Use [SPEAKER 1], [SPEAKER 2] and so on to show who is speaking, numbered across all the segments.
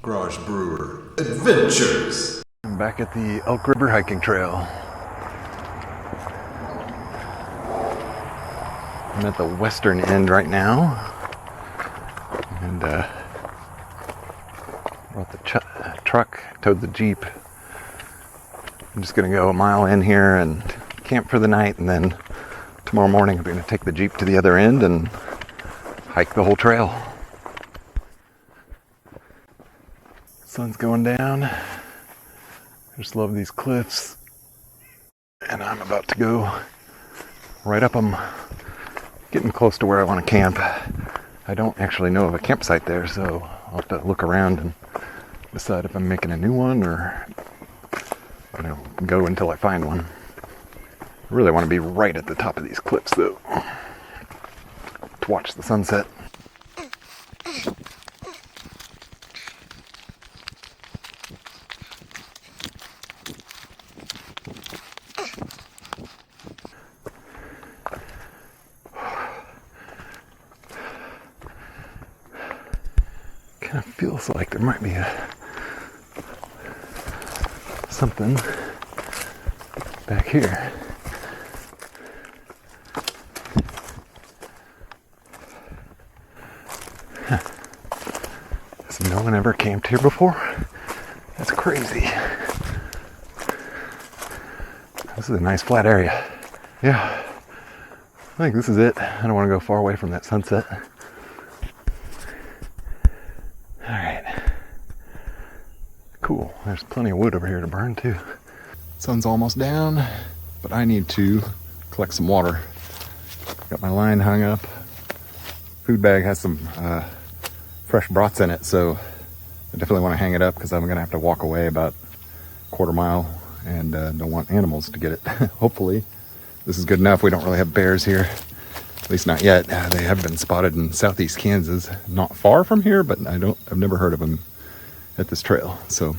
[SPEAKER 1] Garage Brewer Adventures.
[SPEAKER 2] I'm back at the Elk River Hiking Trail. I'm at the western end right now, and brought the truck, towed the Jeep. I'm just gonna go a mile in here and camp for the night, and then tomorrow morning I'm gonna take the Jeep to the other end and hike the whole trail. Sun's going down. I just love these cliffs, and I'm about to go right up them, getting close to where I want to camp. I don't actually know of a campsite there, so I'll have to look around and decide if I'm making a new one or go until I find one. I really want to be right at the top of these cliffs though, to watch the sunset. Kind of feels like there might be something back here. Huh. Has no one ever camped here before? That's crazy. This is a nice flat area. Yeah, I think this is it. I don't want to go far away from that sunset. Cool. There's plenty of wood over here to burn too. Sun's almost down, but I need to collect some water. Got my line hung up. Food bag has some fresh brats in it, so I definitely want to hang it up because I'm going to have to walk away about a quarter mile and don't want animals to get it. Hopefully this is good enough. We don't really have bears here, at least not yet. They have been spotted in southeast Kansas, not far from here, but I've never heard of them at this trail. So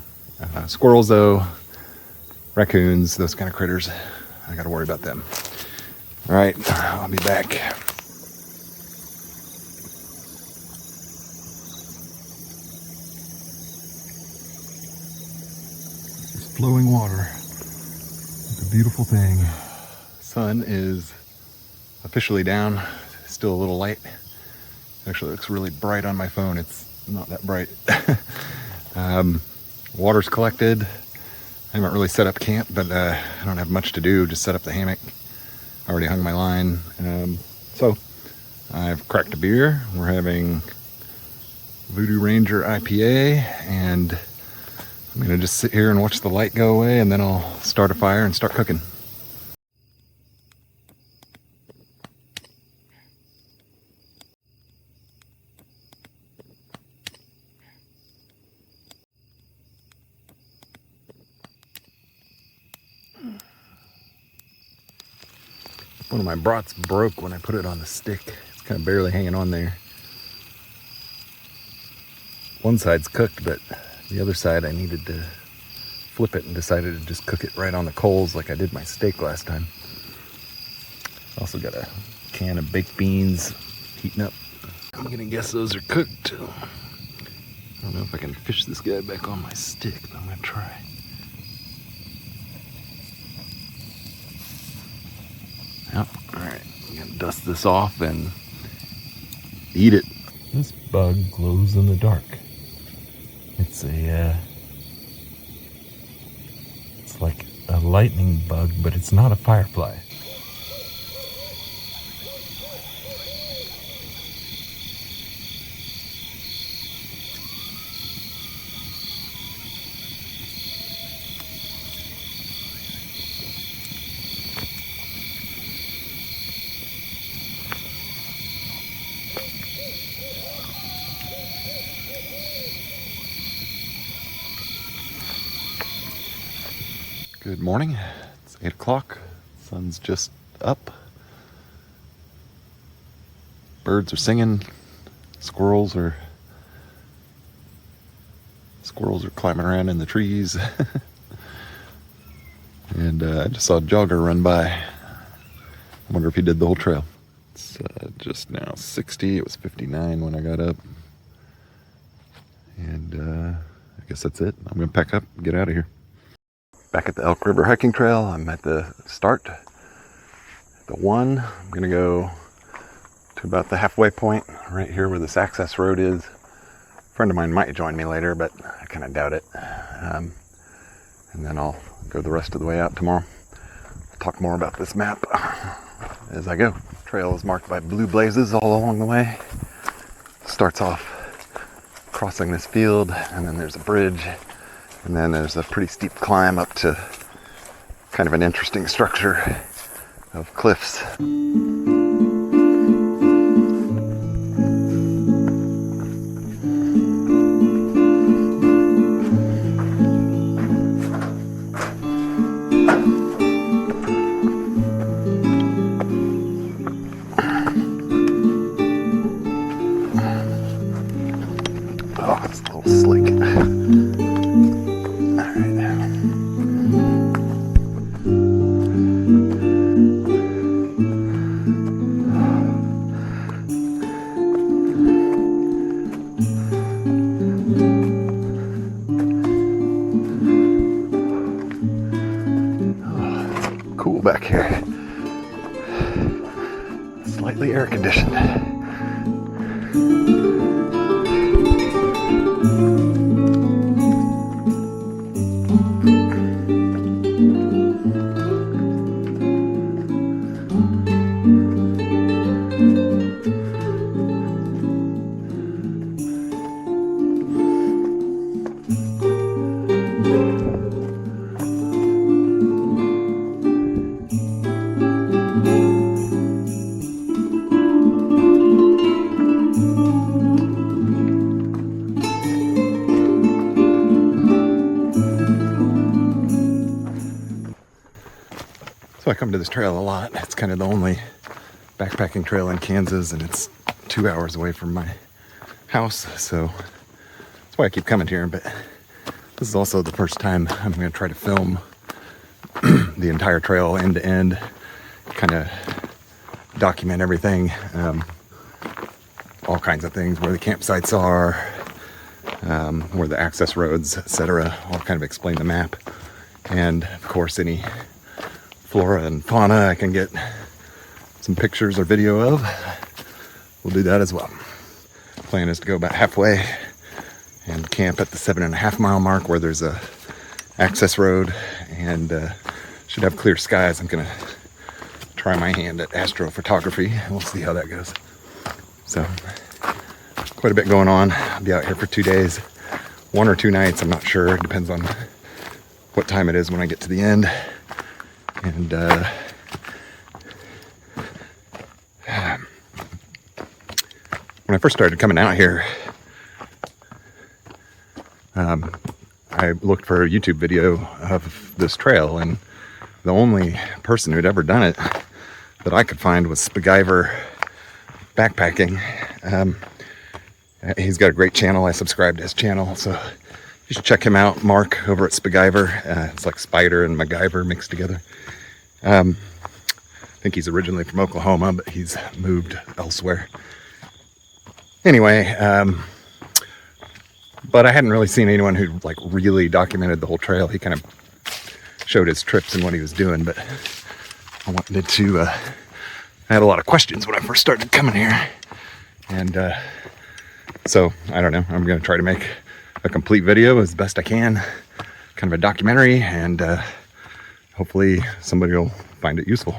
[SPEAKER 2] squirrels though, raccoons, those kind of critters, I gotta worry about them. All right, I'll be back. Just flowing water. It's a beautiful thing. Sun is officially down, still a little light. Actually, it looks really bright on my phone. It's not that bright. Water's collected. I haven't really set up camp, but I don't have much to do. Just set up the hammock. I already hung my line. So I've cracked a beer. We're having Voodoo Ranger IPA, and I'm gonna just sit here and watch the light go away, and then I'll start a fire and start cooking. One of my brats broke when I put it on the stick. It's kind of barely hanging on there. One side's cooked, but the other side I needed to flip it and decided to just cook it right on the coals like I did my steak last time. Also got a can of baked beans heating up. I'm gonna guess those are cooked. I don't know if I can fish this guy back on my stick, but I'm gonna try. Yep, alright, I'm gonna dust this off and eat it. This bug glows in the dark. It's like a lightning bug, but it's not a firefly. Good morning. It's 8 o'clock. Sun's just up. Birds are singing. Squirrels are climbing around in the trees. And I just saw a jogger run by. I wonder if he did the whole trail. It's just now 60. It was 59 when I got up. And I guess that's it. I'm gonna pack up and get out of here. Back at the Elk River Hiking Trail. I'm at the start. The one. I'm gonna go to about the halfway point right here where this access road is. A friend of mine might join me later, but I kind of doubt it. And then I'll go the rest of the way out tomorrow. I'll talk more about this map as I go. The trail is marked by blue blazes all along the way. Starts off crossing this field, and then there's a bridge, and then there's a pretty steep climb up to kind of an interesting structure of cliffs. Oh, it's a little slick. Cool back here. Slightly air conditioned. So I come to this trail a lot. It's kind of the only backpacking trail in Kansas, and it's 2 hours away from my house. So that's why I keep coming here. But this is also the first time I'm going to try to film the entire trail end to end, kind of document everything, all kinds of things, where the campsites are, where the access roads, etc. I'll kind of explain the map. And of course, any flora and fauna I can get some pictures or video of, we'll do that as well. Plan is to go about halfway and camp at the 7.5 mile mark where there's a access road, and should have clear skies. I'm gonna try my hand at astrophotography. We'll see how that goes. So quite a bit going on. I'll be out here for 2 days, 1 or 2 nights, I'm not sure. It depends on what time it is when I get to the end. And when I first started coming out here, I looked for a YouTube video of this trail, and the only person who'd ever done it that I could find was Elk Backpacking. He's got a great channel. I subscribe to his channel, so you should check him out. Mark over at Elk. It's like Spider and MacGyver mixed together. I think he's originally from Oklahoma, but he's moved elsewhere. Anyway, but I hadn't really seen anyone who like really documented the whole trail. He kind of showed his trips and what he was doing, but I wanted to, I had a lot of questions when I first started coming here. And so, I don't know, I'm going to try to make a complete video as best I can, kind of a documentary, and hopefully somebody will find it useful.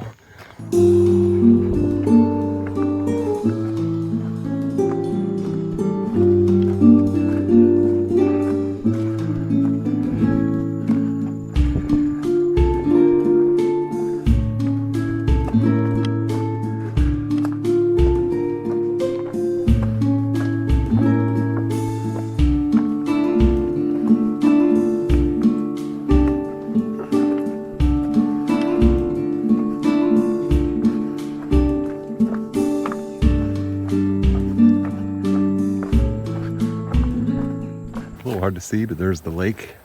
[SPEAKER 2] hard to see, but there's the lake.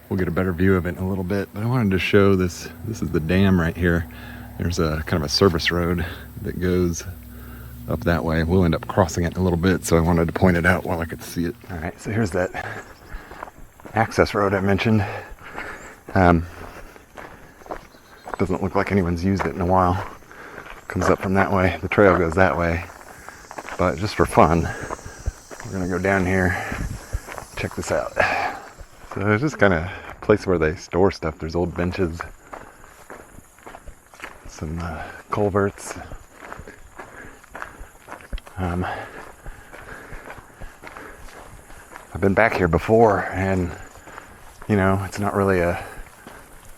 [SPEAKER 2] We'll get a better view of it in a little bit, but I wanted to show this. This is the dam right here. There's a kind of a service road that goes up that way. We'll end up crossing it in a little bit, so I wanted to point it out while I could see it. All right, so here's that access road I mentioned. Doesn't look like anyone's used it in a while. Comes up from that way. The trail goes that way. But just for fun, we're gonna go down here, check this out. So it's just kind of a place where they store stuff. There's old benches, some culverts. I've been back here before, and you know, it's not really a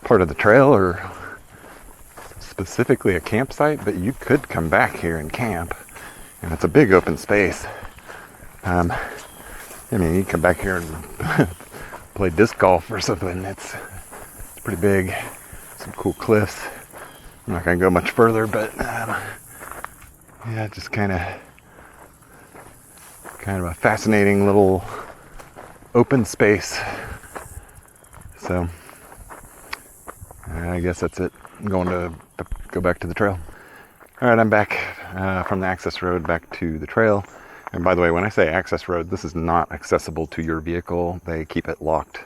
[SPEAKER 2] part of the trail or specifically a campsite, but you could come back here and camp, and it's a big open space. I mean, you come back here and play disc golf or something. It's pretty big. Some cool cliffs. I'm not gonna go much further, but yeah, just kind of a fascinating little open space. So I guess that's it. I'm going to go back to the trail. All right, I'm back from the access road back to the trail. And by the way, when I say access road, this is not accessible to your vehicle. They keep it locked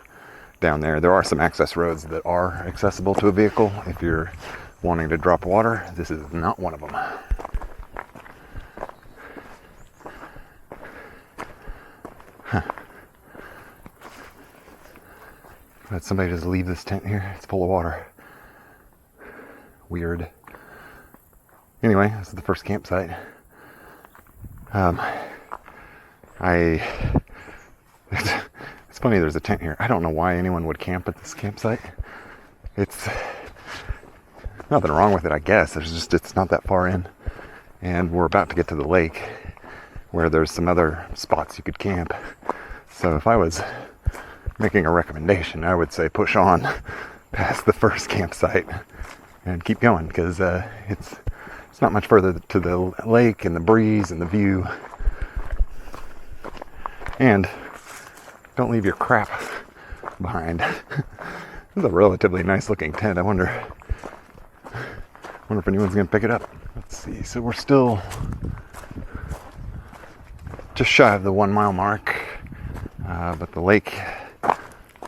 [SPEAKER 2] down there. There are some access roads that are accessible to a vehicle if you're wanting to drop water. This is not one of them. Huh. Let somebody just leave this tent here. It's full of water. Weird. Anyway, this is the first campsite. It's funny there's a tent here. I don't know why anyone would camp at this campsite. It's nothing wrong with it, I guess. It's not that far in. And we're about to get to the lake where there's some other spots you could camp. So if I was making a recommendation, I would say push on past the first campsite and keep going, because it's not much further to the lake and the breeze and the view. And don't leave your crap behind. This is a relatively nice looking tent. I wonder if anyone's gonna pick it up. Let's see. So we're still just shy of the 1 mile mark, but the lake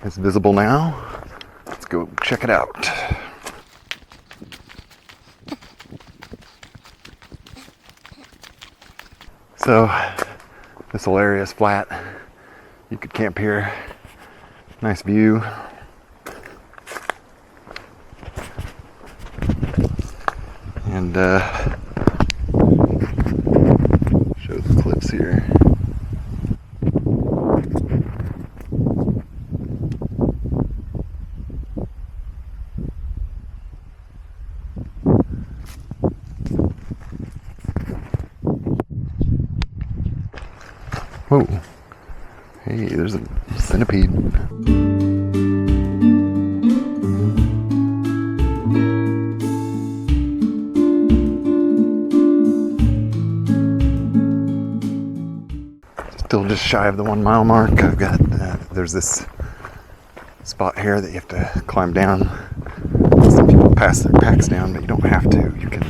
[SPEAKER 2] is visible now. Let's go check it out. So this whole area is flat. You could camp here. Nice view. And show the cliffs here. Whoa. Hey, there's a centipede. Still just shy of the 1 mile mark. I've got, there's this spot here that you have to climb down. Some people pass their packs down, but you don't have to. You can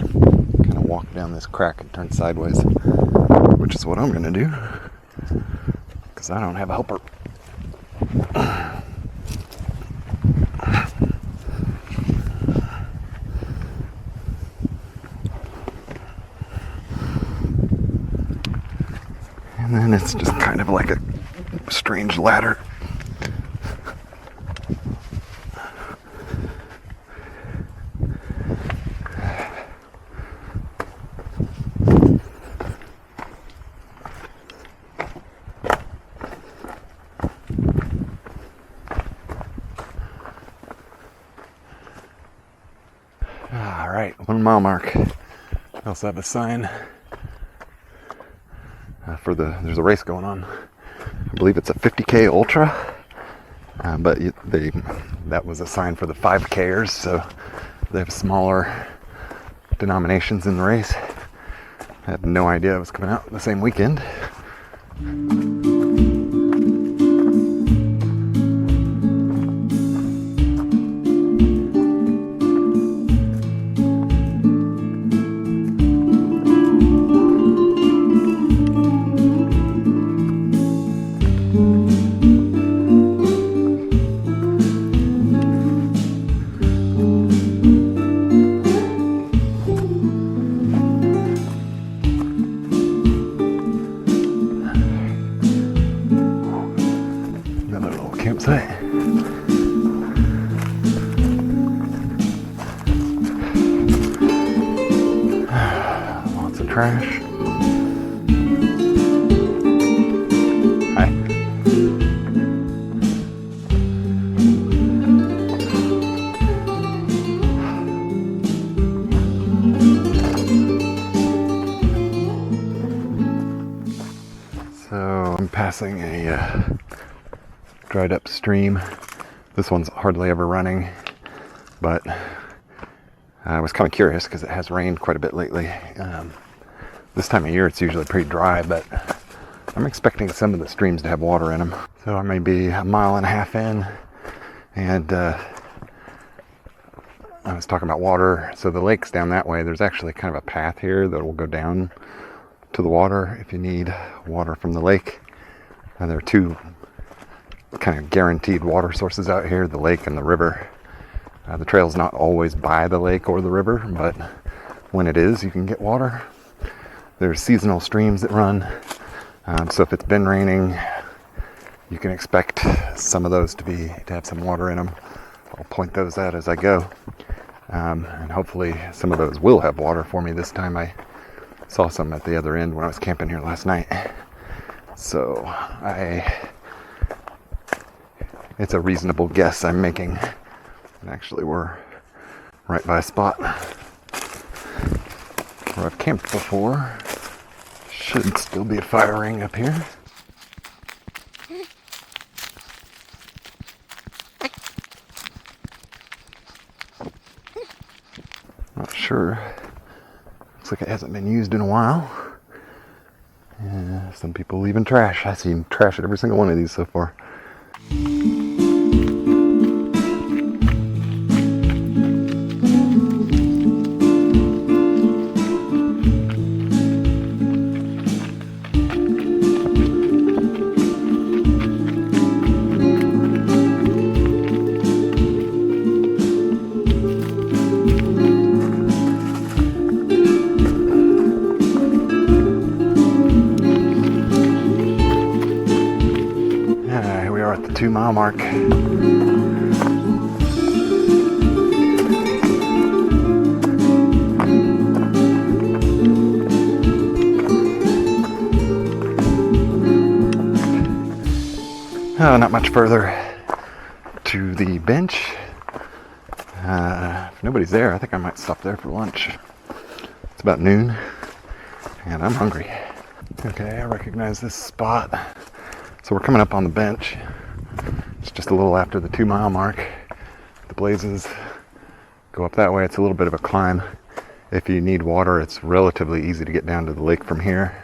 [SPEAKER 2] kind of walk down this crack and turn sideways, which is what I'm gonna do, because I don't have a helper. And then it's just kind of like a strange ladder. All right, 1 mile mark. I also have a sign there's a race going on. I believe it's a 50K ultra, but that was a sign for the 5Kers, so they have smaller denominations in the race. I had no idea it was coming out the same weekend. trash. Hi. So I'm passing a dried up stream. This one's hardly ever running, but I was kind of curious because it has rained quite a bit lately. This time of year it's usually pretty dry, but I'm expecting some of the streams to have water in them. So I may be a mile and a half in, and I was talking about water. So the lake's down that way. There's actually kind of a path here that will go down to the water if you need water from the lake. And there are two kind of guaranteed water sources out here, the lake and the river. The trail's not always by the lake or the river, but when it is, you can get water. There's seasonal streams that run. So if it's been raining, you can expect some of those to have some water in them. I'll point those out as I go. And hopefully some of those will have water for me this time. I saw some at the other end when I was camping here last night. So it's a reasonable guess I'm making. And actually we're right by a spot where I've camped before. Should still be a fire ring up here. Not sure. Looks like it hasn't been used in a while. Yeah, some people leaving trash. I see trash at every single one of these so far. Here we are at the 2 mile mark. Not much further to the bench. If nobody's there, I think I might stop there for lunch. It's about noon, and I'm hungry. Okay, I recognize this spot. So we're coming up on the bench. It's just a little after the 2 mile mark. The blazes go up that way. It's a little bit of a climb. If you need water, it's relatively easy to get down to the lake from here.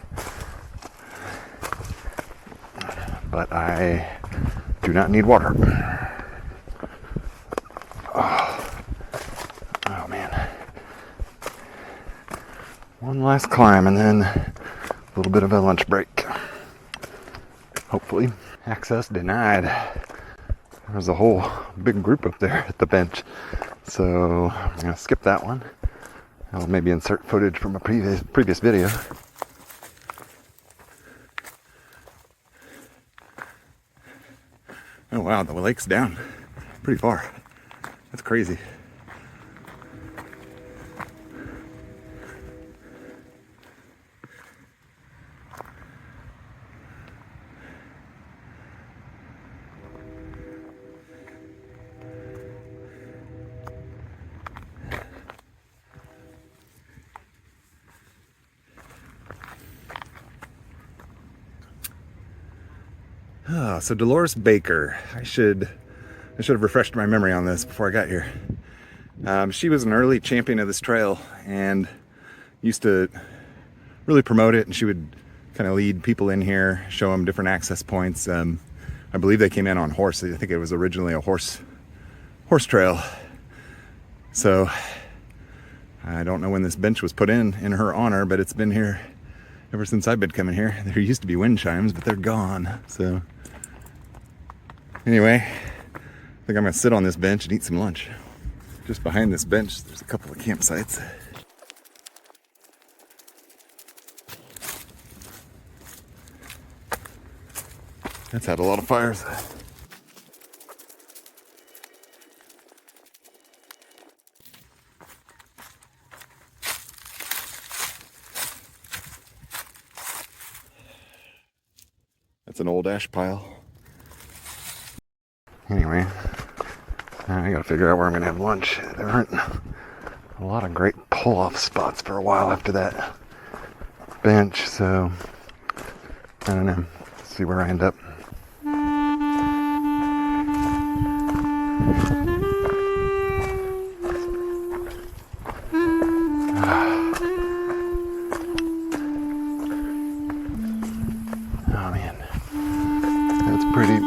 [SPEAKER 2] But I do not need water. Oh man. One last climb and then a little bit of a lunch break. Hopefully. Access denied. There's a whole big group up there at the bench. So I'm going to skip that one. I'll maybe insert footage from a previous video. Oh wow, the lake's down pretty far. That's crazy. So Delores Baker, I should have refreshed my memory on this before I got here. She was an early champion of this trail and used to really promote it, and she would kind of lead people in here, show them different access points. I believe they came in on horse. I think it was originally a horse trail. So I don't know when this bench was put in her honor, but it's been here ever since I've been coming here. There used to be wind chimes, but they're gone. So anyway, I think I'm gonna sit on this bench and eat some lunch. Just behind this bench, there's a couple of campsites. That's had a lot of fires. That's an old ash pile. Anyway, I gotta figure out where I'm gonna have lunch. There aren't a lot of great pull-off spots for a while after that bench, so I don't know. Let's see where I end up. Oh man, that's pretty.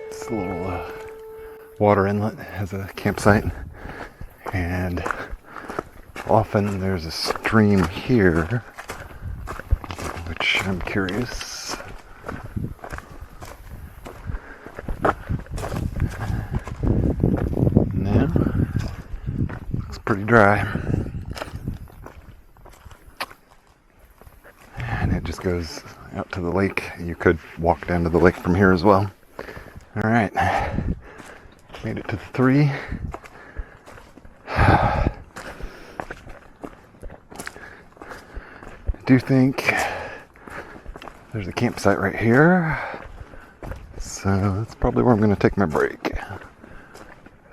[SPEAKER 2] This little water inlet has a campsite, and often there's a stream here, which I'm curious. Now, looks pretty dry. And it just goes out to the lake. You could walk down to the lake from here as well. All right, made it to the 3. I do think there's a campsite right here, so that's probably where I'm going to take my break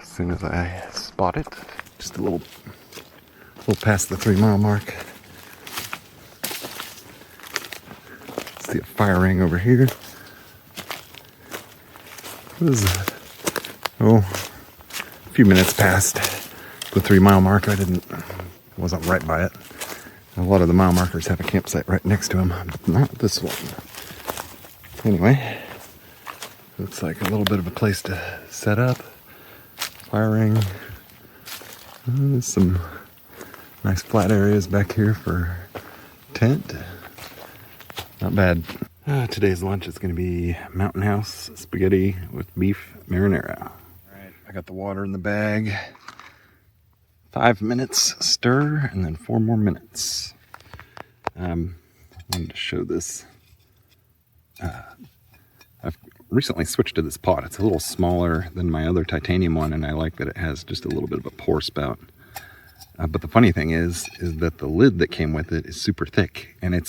[SPEAKER 2] as soon as I spot it. Just a little past the 3-mile mark. See a fire ring over here. It was a few minutes past the 3-mile mark. Wasn't right by it. A lot of the mile markers have a campsite right next to them, but not this one. Anyway, looks like a little bit of a place to set up. Fire ring. There's some nice flat areas back here for tent. Not bad. Today's lunch is going to be Mountain House spaghetti with beef marinara. All right, I got the water in the bag. 5 minutes stir, and then 4 more minutes. I wanted to show this. I've recently switched to this pot. It's a little smaller than my other titanium one, and I like that it has just a little bit of a pour spout. But the funny thing is that the lid that came with it is super thick, and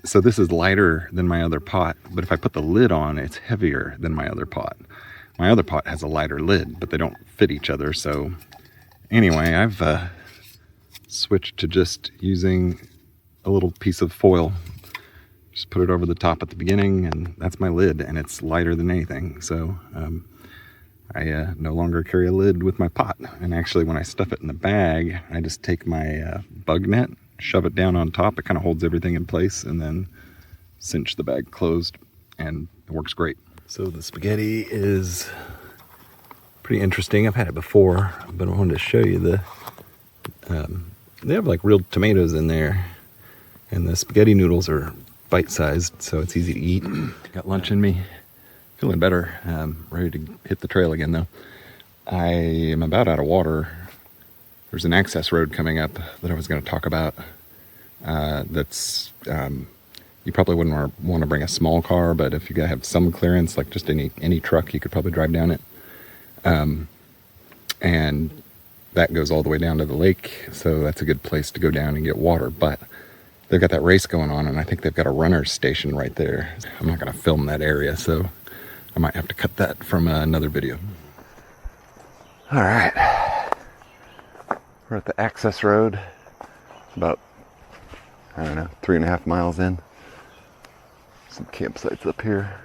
[SPEAKER 2] so this is lighter than my other pot, but if I put the lid on, it's heavier than my other pot. My other pot has a lighter lid, but they don't fit each other, so anyway, I've switched to just using a little piece of foil. Just put it over the top at the beginning, and that's my lid, and it's lighter than anything, so I no longer carry a lid with my pot. And actually, when I stuff it in the bag, I just take my bug net, shove it down on top. It kind of holds everything in place, and then cinch the bag closed, and it works great. So the spaghetti is pretty interesting. I've had it before, but I wanted to show you they have like real tomatoes in there, and the spaghetti noodles are bite-sized, so it's easy to eat. Got lunch in me. Feeling better. Ready to hit the trail again, though. I am about out of water. There's an access road coming up that I was going to talk about. That's you probably wouldn't want to bring a small car, but if you gotta have some clearance, like just any truck, you could probably drive down it. And that goes all the way down to the lake, so that's a good place to go down and get water. But they've got that race going on, and I think they've got a runner's station right there. I'm not going to film that area, so I might have to cut that from another video. All right, we're at the access road. It's about, I don't know, 3.5 miles in. Some campsites up here.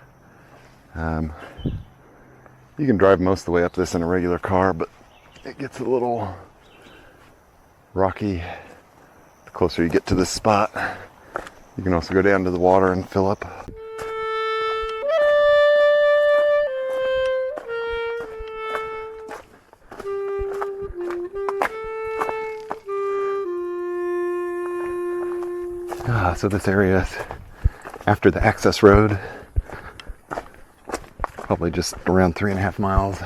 [SPEAKER 2] You can drive most of the way up this in a regular car, but it gets a little rocky the closer you get to this spot. You can also go down to the water and fill up. So this area is after the access road, probably just around 3.5 miles.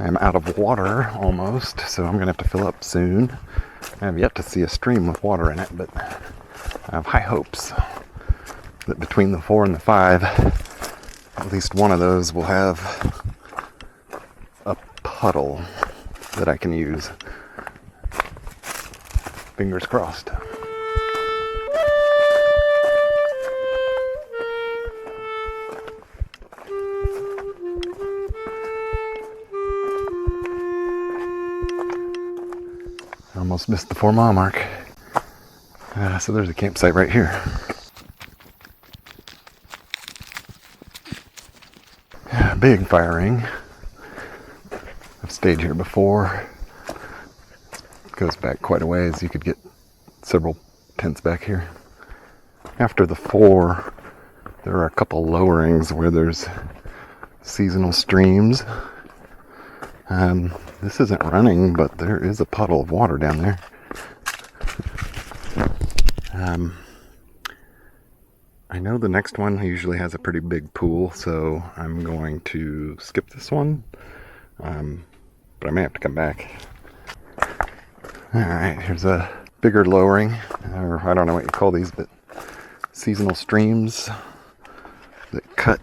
[SPEAKER 2] I'm out of water almost, so I'm gonna have to fill up soon. I have yet to see a stream with water in it, but I have high hopes that between the 4 and the 5, at least one of those will have a puddle that I can use. Fingers crossed. Almost missed the 4-mile mark. So there's a campsite right here. Big fire ring. I've stayed here before. It goes back quite a ways. You could get several tents back here. After the 4, there are a couple lowerings where there's seasonal streams. This isn't running, but there is a puddle of water down there. I know the next one usually has a pretty big pool, so I'm going to skip this one. But I may have to come back. Alright, here's a bigger lowering, or I don't know what you call these, but seasonal streams that cut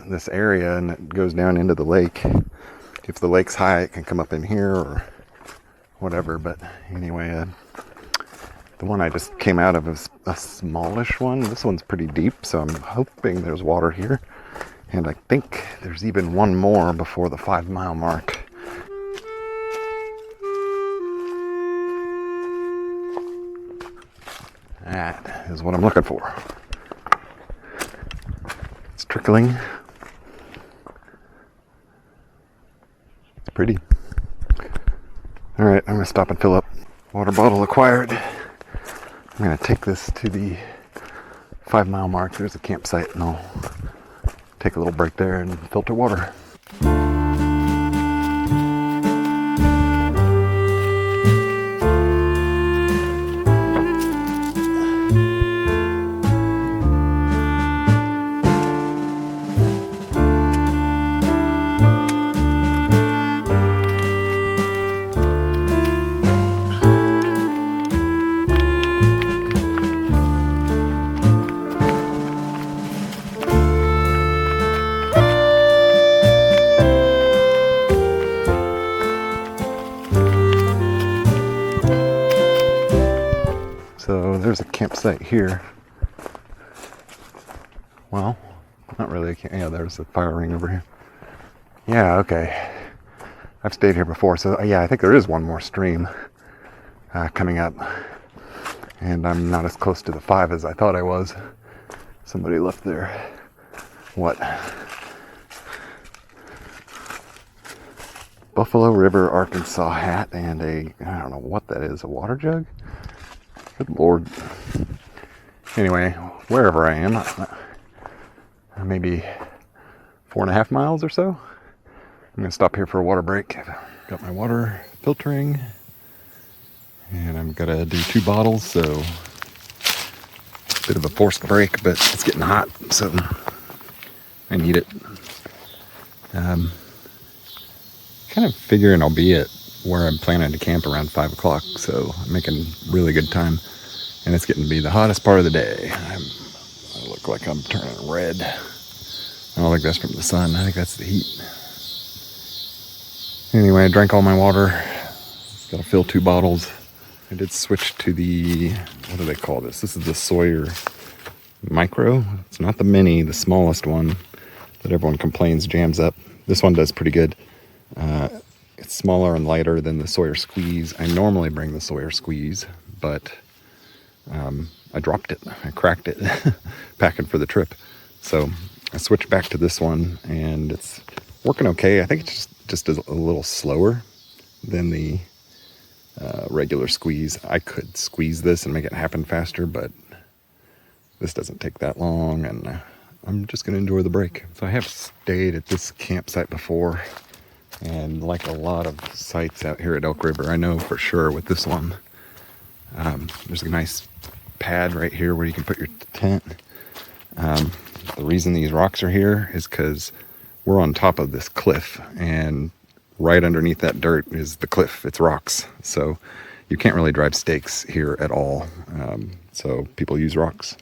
[SPEAKER 2] this area and it goes down into the lake. If the lake's high, it can come up in here or whatever, but anyway, the one I just came out of is a smallish one. This one's pretty deep, so I'm hoping there's water here. And I think there's even one more before the 5-mile mark. That is what I'm looking for. It's trickling. It's pretty. Alright, I'm going to stop and fill up. Water bottle acquired. I'm going to take this to the 5-mile mark. There's a campsite and I'll take a little break there and filter water. So there's a campsite here. Well, not really. Yeah, there's a fire ring over here. Yeah, okay. I've stayed here before, so yeah, I think there is one more stream coming up. And I'm not as close to the 5 as I thought I was. Somebody left their, what? Buffalo River, Arkansas hat and I don't know what that is, a water jug? Good Lord. Anyway, wherever I am, maybe 4.5 miles or so. I'm going to stop here for a water break. Got my water filtering. And I'm going to do 2 bottles, so bit of a forced break, but it's getting hot, so I need it. Kind of figuring I'll be at where I'm planning to camp around 5 o'clock, so I'm making really good time. And it's getting to be the hottest part of the day. I look like I'm turning red. I don't think that's from the sun. I think that's the heat. Anyway, I drank all my water. Got to fill 2 bottles. I did switch to the, what do they call this? This is the Sawyer Micro. It's not the mini, the smallest one that everyone complains jams up. This one does pretty good. It's smaller and lighter than the Sawyer Squeeze. I normally bring the Sawyer Squeeze, but I dropped it. I cracked it packing for the trip. So I switched back to this one and it's working okay. I think it's just a little slower than the regular Squeeze. I could squeeze this and make it happen faster, but this doesn't take that long and I'm just going to enjoy the break. So I have stayed at this campsite before, and like a lot of sites out here at Elk River, I know for sure with this one, there's a nice pad right here where you can put your tent. The reason these rocks are here is because we're on top of this cliff, and right underneath that dirt is the cliff. It's rocks. So you can't really drive stakes here at all. So people use rocks,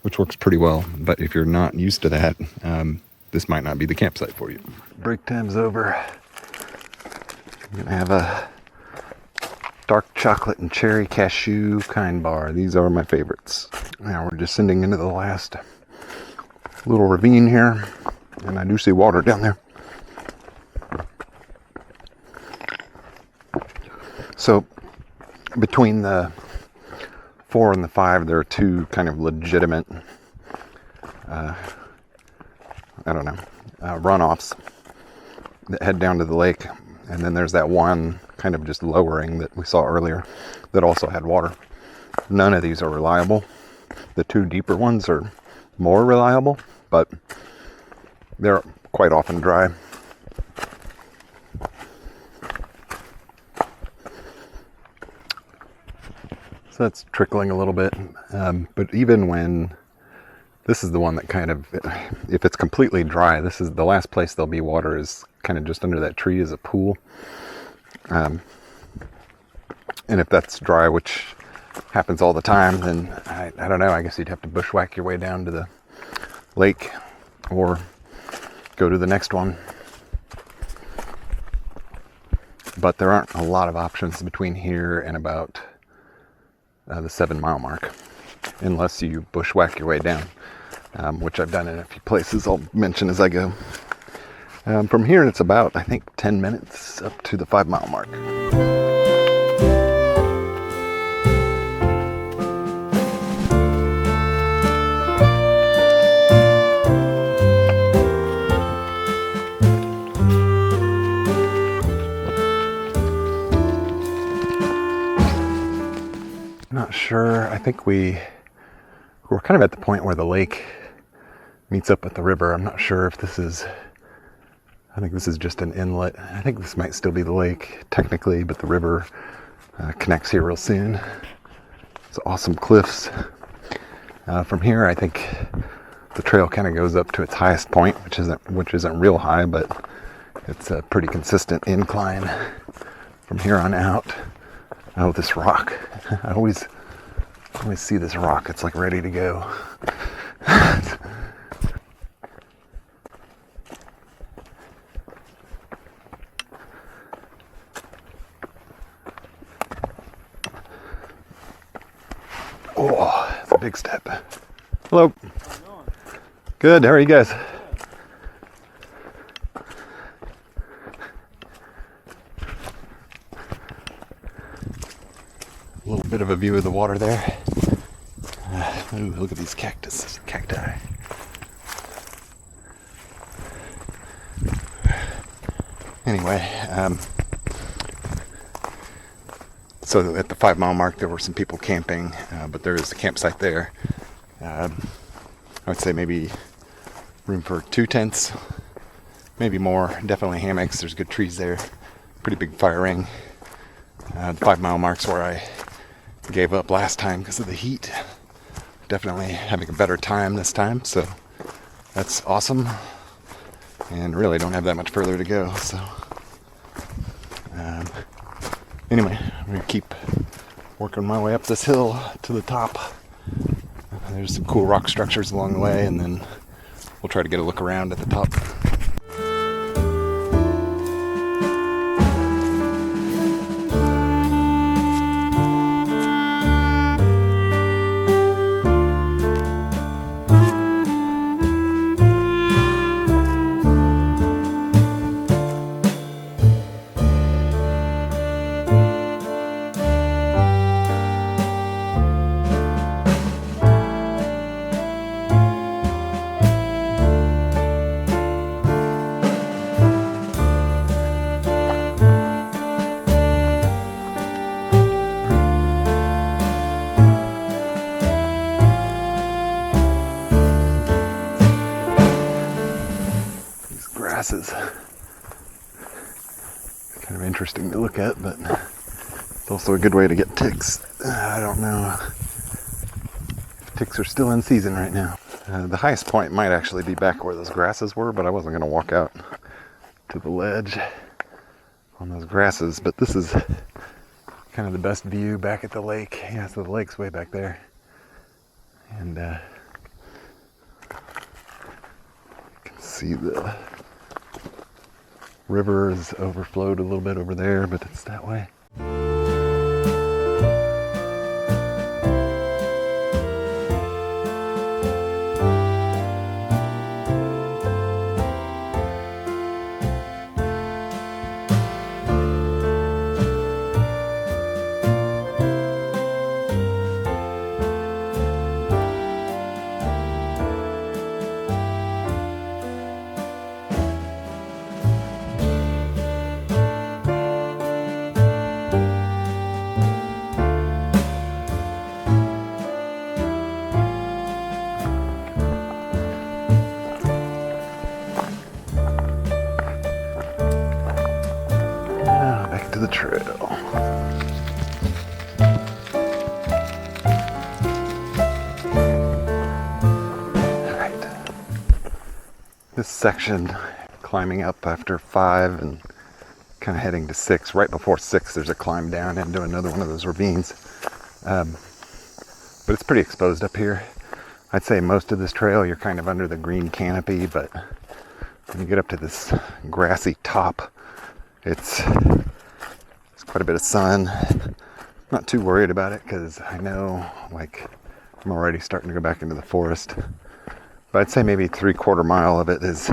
[SPEAKER 2] which works pretty well. But if you're not used to that, this might not be the campsite for you. Break time's over. I'm gonna have a dark chocolate and cherry cashew kind bar. These are my favorites. Now we're descending into the last little ravine here, and I do see water down there. So between the 4 and the 5, there are two kind of legitimate, runoffs that head down to the lake. And then there's that one kind of just lowering that we saw earlier that also had water. None of these are reliable. The two deeper ones are more reliable, but they're quite often dry. So that's trickling a little bit. But even when this is the one that kind of, if it's completely dry, this is the last place there'll be water is kind of just under that tree is a pool. And if that's dry, which happens all the time, then I don't know, I guess you'd have to bushwhack your way down to the lake or go to the next one. But there aren't a lot of options between here and about the 7-mile mark, unless you bushwhack your way down, which I've done in a few places I'll mention as I go. From here it's about, I think, 10 minutes up to the 5-mile mark. Not sure. I think we're kind of at the point where the lake meets up with the river. I'm not sure if this is, I think this is just an inlet. I think this might still be the lake technically, but the river connects here real soon. It's awesome cliffs. From here, I think the trail kind of goes up to its highest point, which isn't real high, but it's a pretty consistent incline from here on out. Oh, this rock. I always see this rock. It's like ready to go. Oh, that's a big step. Hello. How's it going? Good. How are you guys? A little bit of a view of the water there. Ooh, look at these cacti. Anyway, so at the 5-mile mark there were some people camping, but there is a campsite there. I would say maybe room for 2 tents, maybe more. Definitely hammocks. There's good trees there. Pretty big fire ring. The 5-mile mark's where I gave up last time because of the heat. Definitely having a better time this time, so that's awesome. And really don't have that much further to go, so anyway, I'm gonna keep working my way up this hill to the top. There's some cool rock structures along the way, and then we'll try to get a look around at the top. Grasses. Kind of interesting to look at, but it's also a good way to get ticks. I don't know if ticks are still in season right now. The highest point might actually be back where those grasses were, but I wasn't going to walk out to the ledge on those grasses. But this is kind of the best view back at the lake. Yeah, so the lake's way back there. And you can see the river is overflowed a little bit over there, but it's that way. The trail. Alright. This section, climbing up after 5 and kind of heading to 6. Right before 6, there's a climb down into another one of those ravines. But it's pretty exposed up here. I'd say most of this trail, you're kind of under the green canopy, but when you get up to this grassy top, it's quite a bit of sun. Not too worried about it because I know, like, I'm already starting to go back into the forest. But I'd say maybe 3/4 mile of it is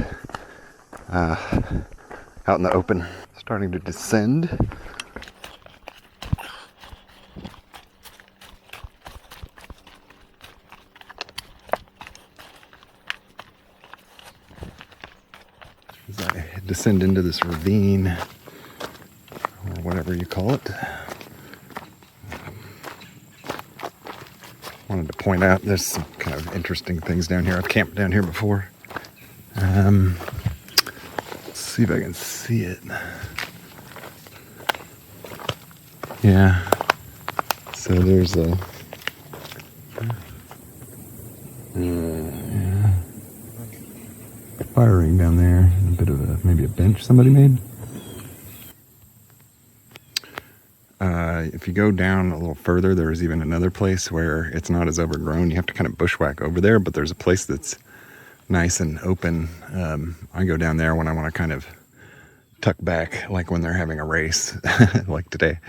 [SPEAKER 2] out in the open. Starting to descend. As I descend into this ravine, or whatever you call it. Wanted to point out there's some kind of interesting things down here. I've camped down here before. Let's see if I can see it. Yeah. So there's a fire ring down there. A bit of maybe a bench somebody made. If you go down a little further, there's even another place where it's not as overgrown. You have to kind of bushwhack over there, but there's a place that's nice and open. I go down there when I want to kind of tuck back, like when they're having a race, like today.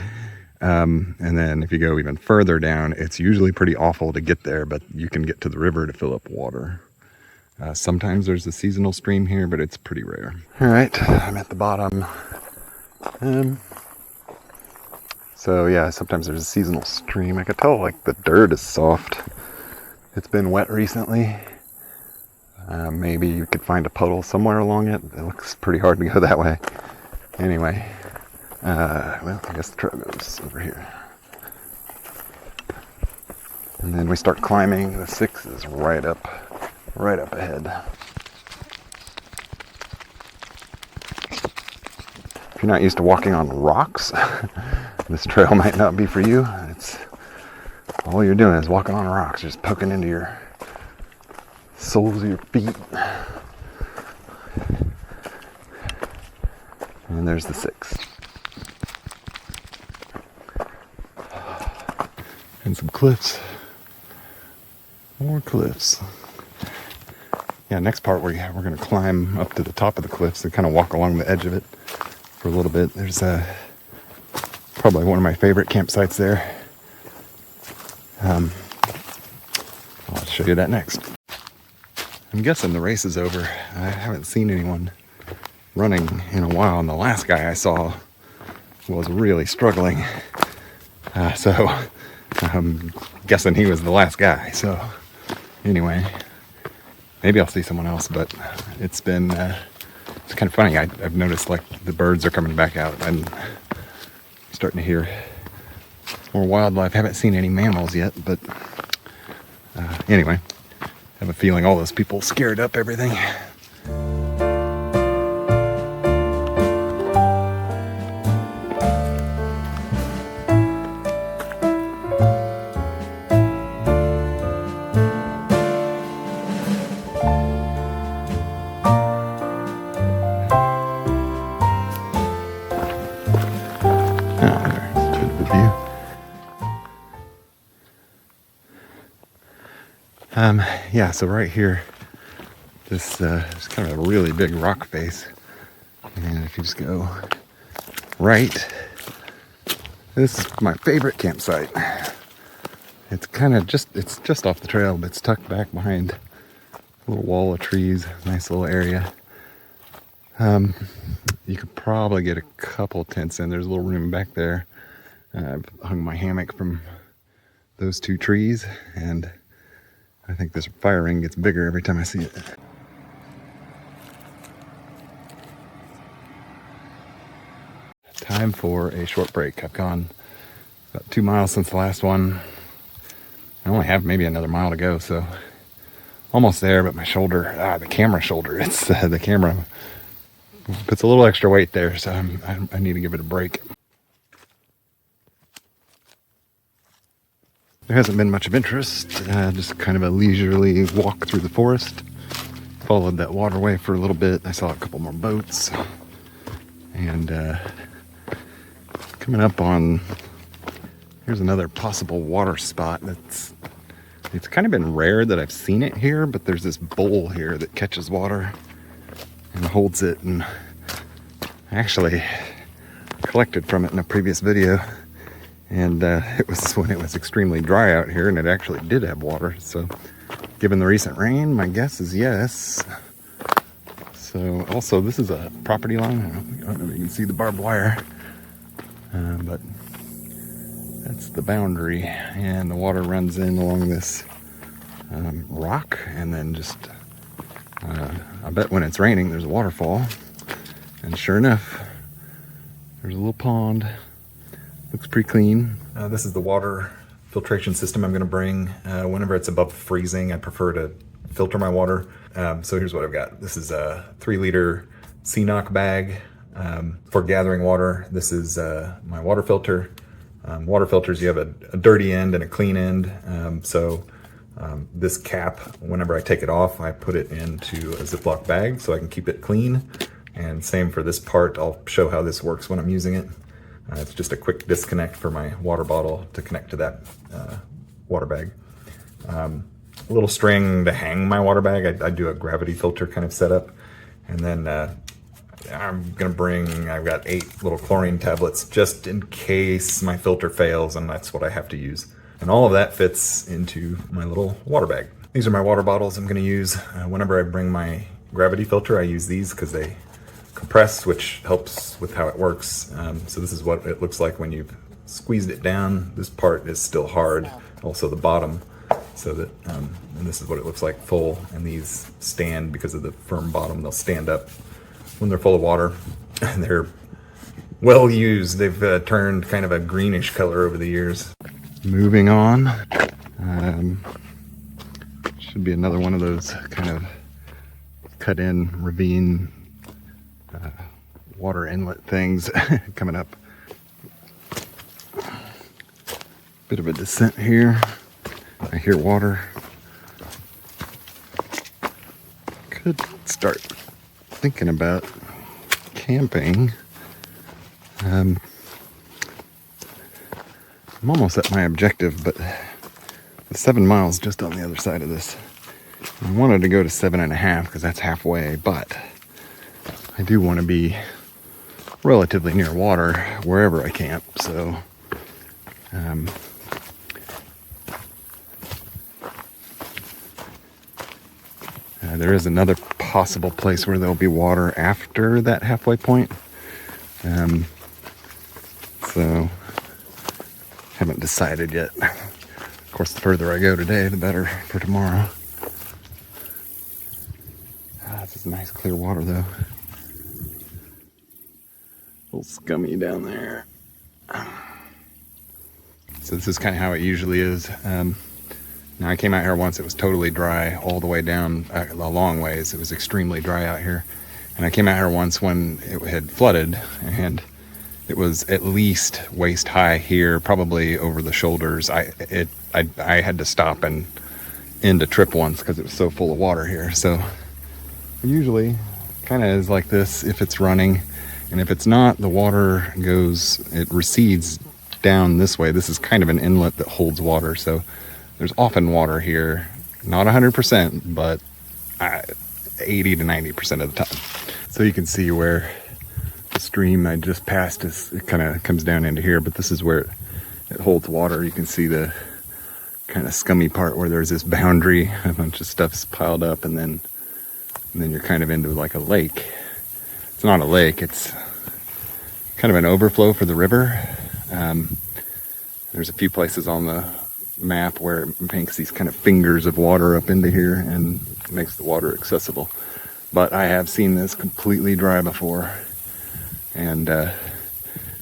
[SPEAKER 2] And then if you go even further down, it's usually pretty awful to get there, but you can get to the river to fill up water. Sometimes there's a seasonal stream here, but it's pretty rare. All right, I'm at the bottom. So yeah, sometimes there's a seasonal stream. I could tell like the dirt is soft. It's been wet recently. Maybe you could find a puddle somewhere along it. It looks pretty hard to go that way. Anyway, well, I guess the trail goes over here. And then we start climbing. The 6 is right up ahead. If you're not used to walking on rocks, this trail might not be for you. It's all you're doing is walking on rocks, just poking into your soles of your feet. And there's the 6. And some cliffs. More cliffs. Yeah, next part we're going to climb up to the top of the cliffs and kind of walk along the edge of it for a little bit. There's probably one of my favorite campsites there. I'll show you that next. I'm guessing the race is over. I haven't seen anyone running in a while, and the last guy I saw was really struggling. So I'm guessing he was the last guy. So anyway, maybe I'll see someone else, but it's been it's kind of funny. I've noticed like the birds are coming back out. I'm starting to hear more wildlife. Haven't seen any mammals yet, but anyway, I have a feeling all those people scared up everything. Yeah, so right here, this is kind of a really big rock face. And if you just go right, this is my favorite campsite. It's kind of it's just off the trail, but it's tucked back behind a little wall of trees, nice little area. You could probably get a couple tents in. There's a little room back there. I've hung my hammock from those two trees, and I think this fire ring gets bigger every time I see it. Time for a short break. I've gone about 2 miles since the last one. I only have maybe another mile to go, so almost there, but my shoulder, the camera shoulder, it's the camera puts a little extra weight there, so I need to give it a break. There hasn't been much of interest, just kind of a leisurely walk through the forest. Followed that waterway for a little bit. I saw a couple more boats, and coming up on, here's another possible water spot. It's kind of been rare that I've seen it here, but there's this bowl here that catches water and holds it, and I actually collected from it in a previous video, and it was when it was extremely dry out here, and it actually did have water. So given the recent rain, my guess is yes. So also, this is a property line. I don't know if you can see the barbed wire, but that's the boundary, and the water runs in along this rock, and then just I bet when it's raining there's a waterfall, and sure enough there's a little pond. Looks pretty clean. This is the water filtration system I'm going to bring. Whenever it's above freezing, I prefer to filter my water. So here's what I've got. This is a 3-liter CNOC bag for gathering water. This is my water filter. Water filters, you have a dirty end and a clean end. This cap, whenever I take it off, I put it into a Ziploc bag so I can keep it clean. And same for this part. I'll show how this works when I'm using it. It's just a quick disconnect for my water bottle to connect to that water bag. A little string to hang my water bag. I do a gravity filter kind of setup. And then I've got 8 little chlorine tablets just in case my filter fails, and that's what I have to use. And all of that fits into my little water bag. These are my water bottles I'm gonna use. Whenever I bring my gravity filter, I use these because they compress, which helps with how it works. So this is what it looks like when you've squeezed it down. This part is still hard, also the bottom. So that, and this is what it looks like full, and these stand because of the firm bottom. They'll stand up when they're full of water, and they're well used. They've turned kind of a greenish color over the years. Moving on, should be another one of those kind of cut in ravine water inlet things coming up. Bit of a descent here. I hear water. Could start thinking about camping. I'm almost at my objective, but the 7 miles just on the other side of this. I wanted to go to 7.5 because that's halfway, but I do want to be relatively near water wherever I camp. So there is another possible place where there'll be water after that halfway point. So haven't decided yet. Of course, the further I go today, the better for tomorrow. This is nice clear water though. A little scummy down there. So this is kind of how it usually is. Now I came out here once, it was totally dry all the way down a long ways. It was extremely dry out here. And I came out here once when it had flooded, and it was at least waist high here, probably over the shoulders. I had to stop and end a trip once because it was so full of water here. So usually kind of is like this if it's running, and if it's not, the water it recedes down this way. This is kind of an inlet that holds water, so there's often water here Not 100%, but 80 to 90% of the time. So you can see where the stream I just passed it kind of comes down into here, but this is where it holds water. You can see the kind of scummy part where there's this boundary, a bunch of stuff's piled up, and then you're kind of into like a lake. It's not a lake, it's kind of an overflow for the river. There's a few places on the map where it makes these kind of fingers of water up into here and makes the water accessible. But I have seen this completely dry before, and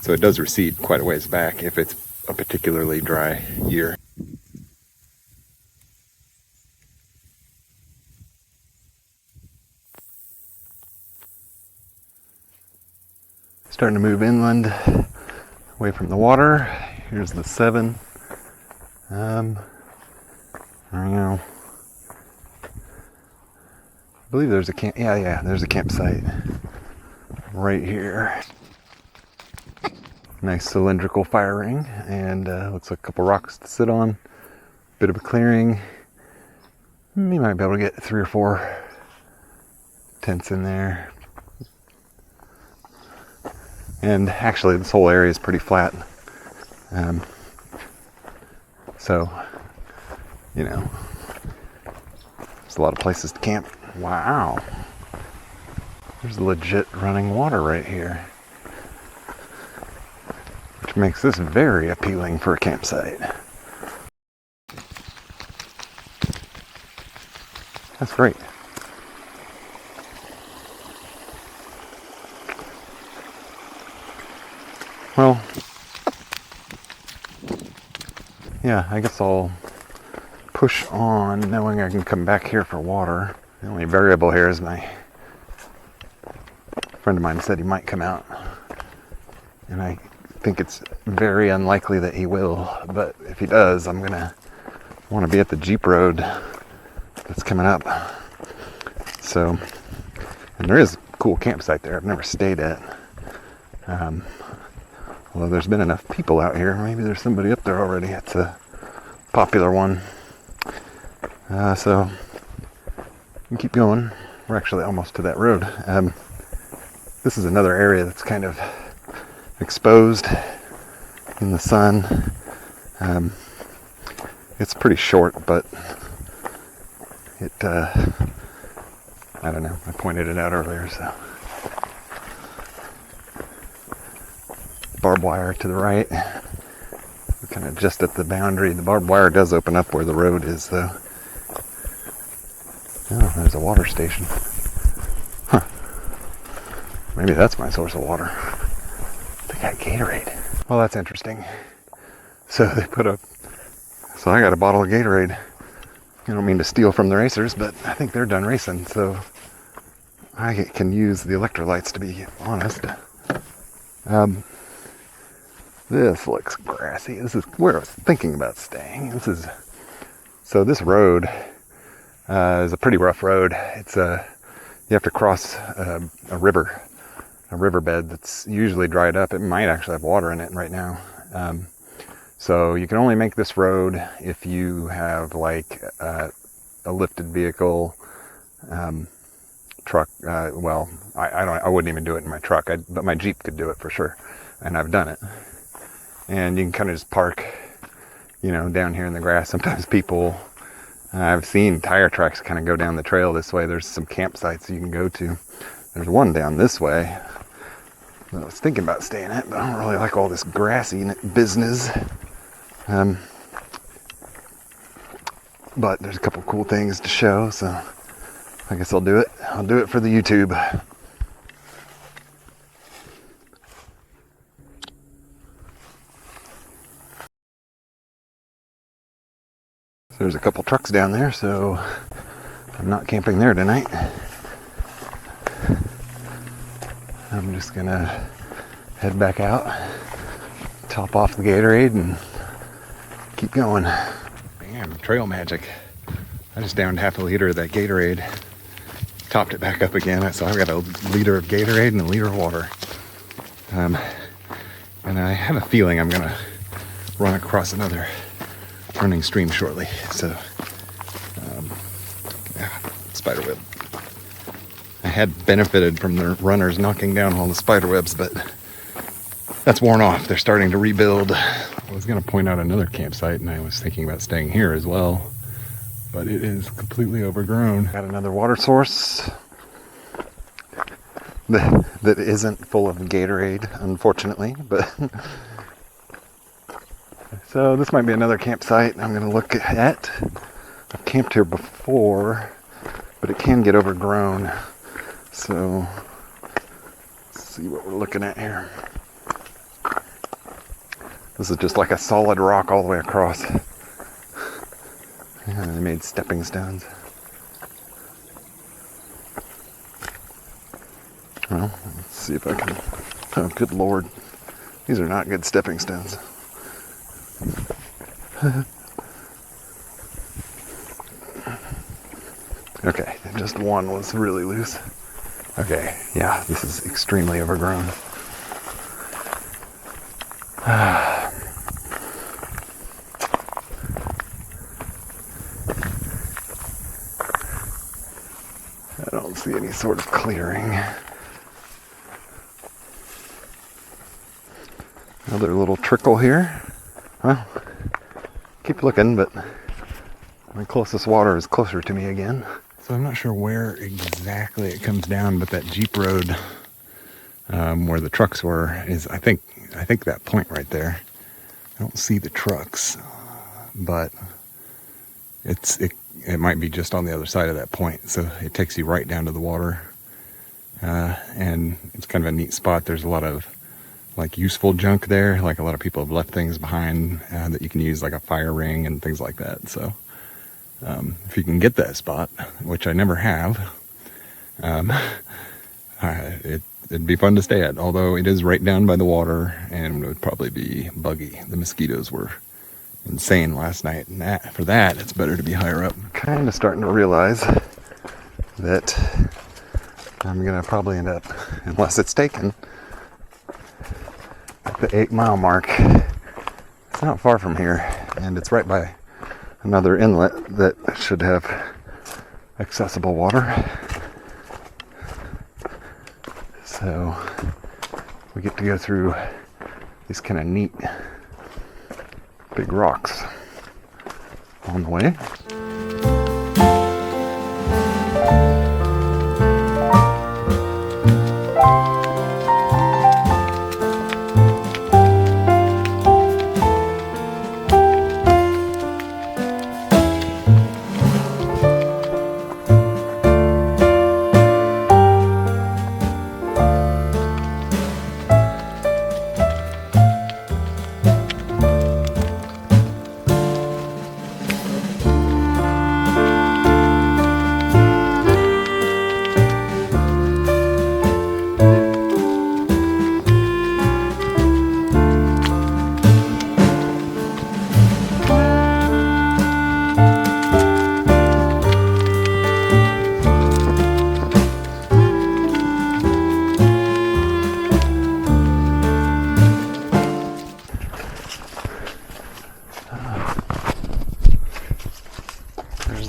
[SPEAKER 2] so it does recede quite a ways back if it's a particularly dry year. Starting to move inland, away from the water. Here's the 7. I don't know. I believe there's a camp. Yeah, there's a campsite right here. Nice cylindrical fire ring, and looks like a couple rocks to sit on. Bit of a clearing. You might be able to get 3 or 4 tents in there. And actually, this whole area is pretty flat. So, you know, there's a lot of places to camp. Wow. There's legit running water right here, which makes this very appealing for a campsite. That's great. Well, yeah, I guess I'll push on knowing I can come back here for water. The only variable here is my friend of mine said he might come out, and I think it's very unlikely that he will, but if he does, I'm gonna want to be at the Jeep road that's coming up. So, and there is a cool campsite there I've never stayed at. Although there's been enough people out here, maybe there's somebody up there already. It's a popular one. So we can keep going. We're actually almost to that road. This is another area that's kind of exposed in the sun. It's pretty short, but it, I don't know, I pointed it out earlier, so. Barbed wire to the right. We're kind of just at the boundary. The barbed wire does open up where the road is, though. Oh, there's a water station. Huh. Maybe that's my source of water. They got Gatorade. Well, that's interesting. So they put up. So I got a bottle of Gatorade. I don't mean to steal from the racers, but I think they're done racing, so I can use the electrolytes, to be honest. This looks grassy. This is where I was thinking about staying. So this road is a pretty rough road. It's you have to cross a riverbed that's usually dried up. It might actually have water in it right now. So you can only make this road if you have like a lifted vehicle, truck. Well, I wouldn't even do it in my truck, but my Jeep could do it for sure, and I've done it. And you can kind of just park, you know, down here in the grass. Sometimes people, I've seen tire tracks kind of go down the trail this way. There's some campsites you can go to. There's one down this way that I was thinking about staying at, but I don't really like all this grassy business. But there's a couple cool things to show, so I guess I'll do it. I'll do it for the YouTube. There's a couple trucks down there, so I'm not camping there tonight. I'm just gonna head back out, top off the Gatorade, and keep going. Bam, trail magic. I just downed half a liter of that Gatorade, topped it back up again, so I've got a liter of Gatorade and a liter of water. And I have a feeling I'm gonna run across another running stream shortly, so spider web. I had benefited from the runners knocking down all the spider webs, but that's worn off. They're starting to rebuild. I was going to point out another campsite, and I was thinking about staying here as well, but it is completely overgrown. Got another water source that isn't full of Gatorade, unfortunately, but so this might be another campsite I'm going to look at. I've camped here before, but it can get overgrown. So let's see what we're looking at here. This is just like a solid rock all the way across. Yeah, they made stepping stones. Well, let's see if I can. Oh, good Lord. These are not good stepping stones. Okay, just one was really loose. Okay, yeah, this is extremely overgrown. I don't see any sort of clearing. Another little trickle here. Well, keep looking, but my closest water is closer to me again. So I'm not sure where exactly it comes down, but that Jeep road where the trucks were is, I think that point right there. I don't see the trucks, but it might be just on the other side of that point. So it takes you right down to the water, and it's kind of a neat spot. There's a lot of like useful junk there. Like a lot of people have left things behind that you can use, like a fire ring and things like that. So if you can get that spot, which I never have, it'd be fun to stay at, although it is right down by the water and it would probably be buggy. The mosquitoes were insane last night, and for that it's better to be higher up. I'm kind of starting to realize that I'm gonna probably end up, unless it's taken, at the 8 mile mark. It's not far from here, and it's right by another inlet that should have accessible water. So we get to go through these kind of neat big rocks on the way.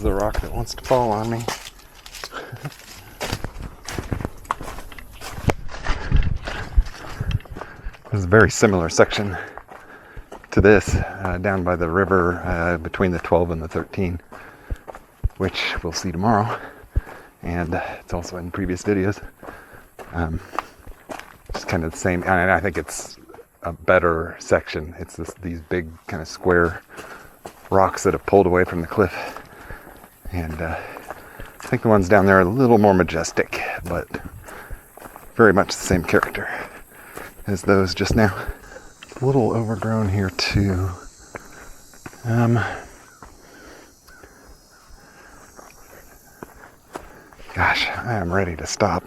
[SPEAKER 2] The rock that wants to fall on me. There's a very similar section to this down by the river between the 12 and the 13, which we'll see tomorrow, and it's also in previous videos. It's kind of the same, and I think it's a better section. It's these big kind of square rocks that have pulled away from the cliff. And I think the ones down there are a little more majestic, but very much the same character as those just now. A little overgrown here too. Gosh, I am ready to stop.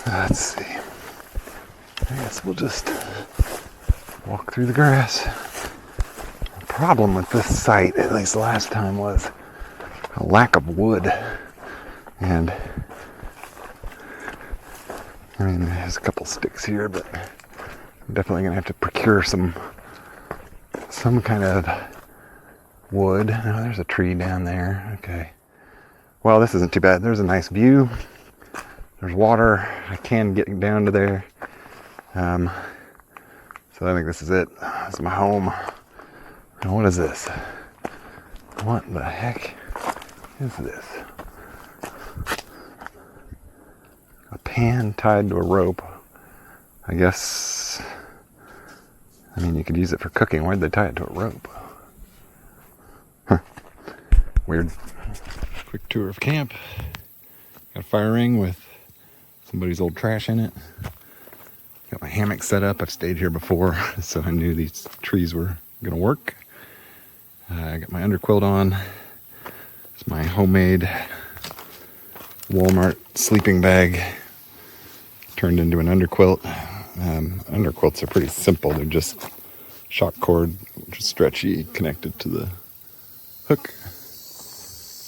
[SPEAKER 2] Let's see. I guess we'll just walk through the grass. The problem with this site, at least last time, was a lack of wood, and I mean there's a couple sticks here, but I'm definitely gonna have to procure some kind of wood. Oh, there's a tree down there. Okay, Well, this isn't too bad. There's a nice view. There's water. I can get down to there. So I think this is it. This is my home. Now what is this? What the heck is this? A pan tied to a rope. I guess, I mean, you could use it for cooking. Why'd they tie it to a rope? Huh. Weird. Quick tour of camp. Got a fire ring with somebody's old trash in it. Got my hammock set up. I've stayed here before, so I knew these trees were gonna work. I got my underquilt on. It's my homemade Walmart sleeping bag turned into an underquilt. Underquilts are pretty simple. They're just shock cord, which is stretchy, connected to the hook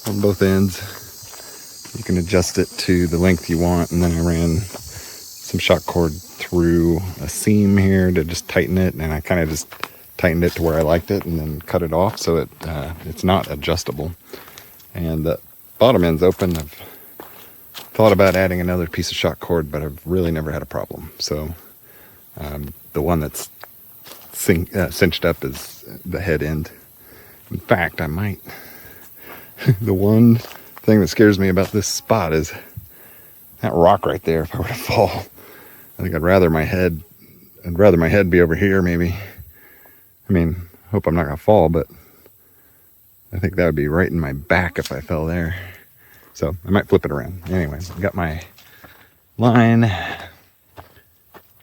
[SPEAKER 2] on both ends. You can adjust it to the length you want, and then I ran some shock cord through a seam here to just tighten it, and I kind of just tightened it to where I liked it and then cut it off so it's not adjustable. And the bottom end's open. I've thought about adding another piece of shock cord, but I've really never had a problem. So the one that's cinched up is the head end. In fact, I might. The one thing that scares me about this spot is that rock right there. If I were to fall, I think I'd rather my head be over here, maybe. I mean, hope I'm not gonna fall, but I think that would be right in my back if I fell there. So I might flip it around. Anyway, I got my line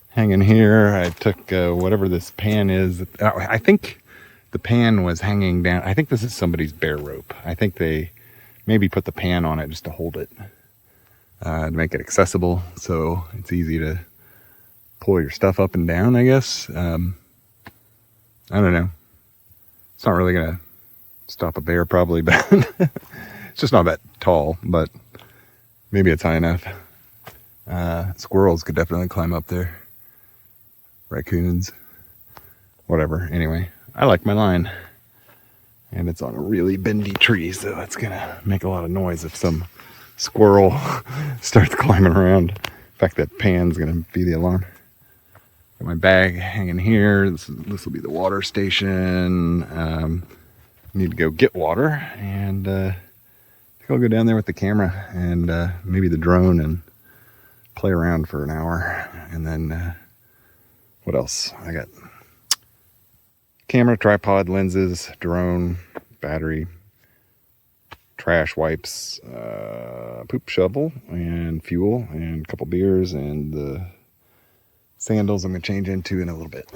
[SPEAKER 2] hanging here. I took whatever this pan is. I think the pan was hanging down. I think this is somebody's bear rope. I think they maybe put the pan on it just to hold it, to make it accessible, so it's easy to pull your stuff up and down, I guess. I don't know. It's not really gonna stop a bear probably, but it's just not that tall, but maybe it's high enough. Squirrels could definitely climb up there. Raccoons, whatever. Anyway, I like my line, and it's on a really bendy tree, so it's gonna make a lot of noise if some squirrel starts climbing around. In fact, that pan's gonna be the alarm. Got my bag hanging here. This will be the water station. Need to go get water, and I think I'll go down there with the camera and maybe the drone and play around for an hour. And then what else? I got camera, tripod, lenses, drone, battery, trash wipes, poop shovel, and fuel, and a couple beers, and the sandals I'm going to change into in a little bit.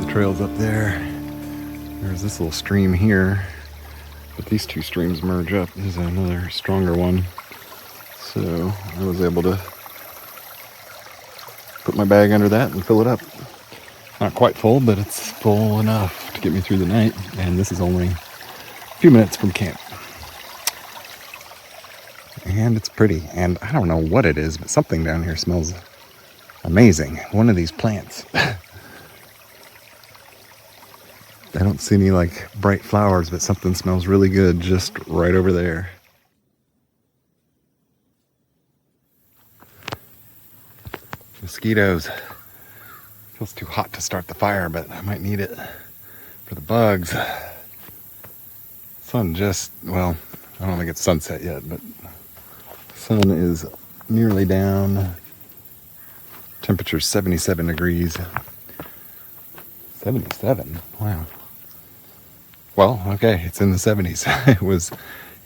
[SPEAKER 2] Trails up there. There's this little stream here, but these two streams merge up. There's another stronger one, so I was able to put my bag under that and fill it up. Not quite full, but it's full enough to get me through the night, and this is only a few minutes from camp. And it's pretty, and I don't know what it is, but something down here smells amazing. One of these plants. I don't see any like bright flowers, but something smells really good just right over there. Mosquitoes. Feels too hot to start the fire, but I might need it for the bugs. Sun just, well, I don't think it's sunset yet, but sun is nearly down. Temperature's 77 degrees. 77? Wow. Well, okay, it's in the 70s. It was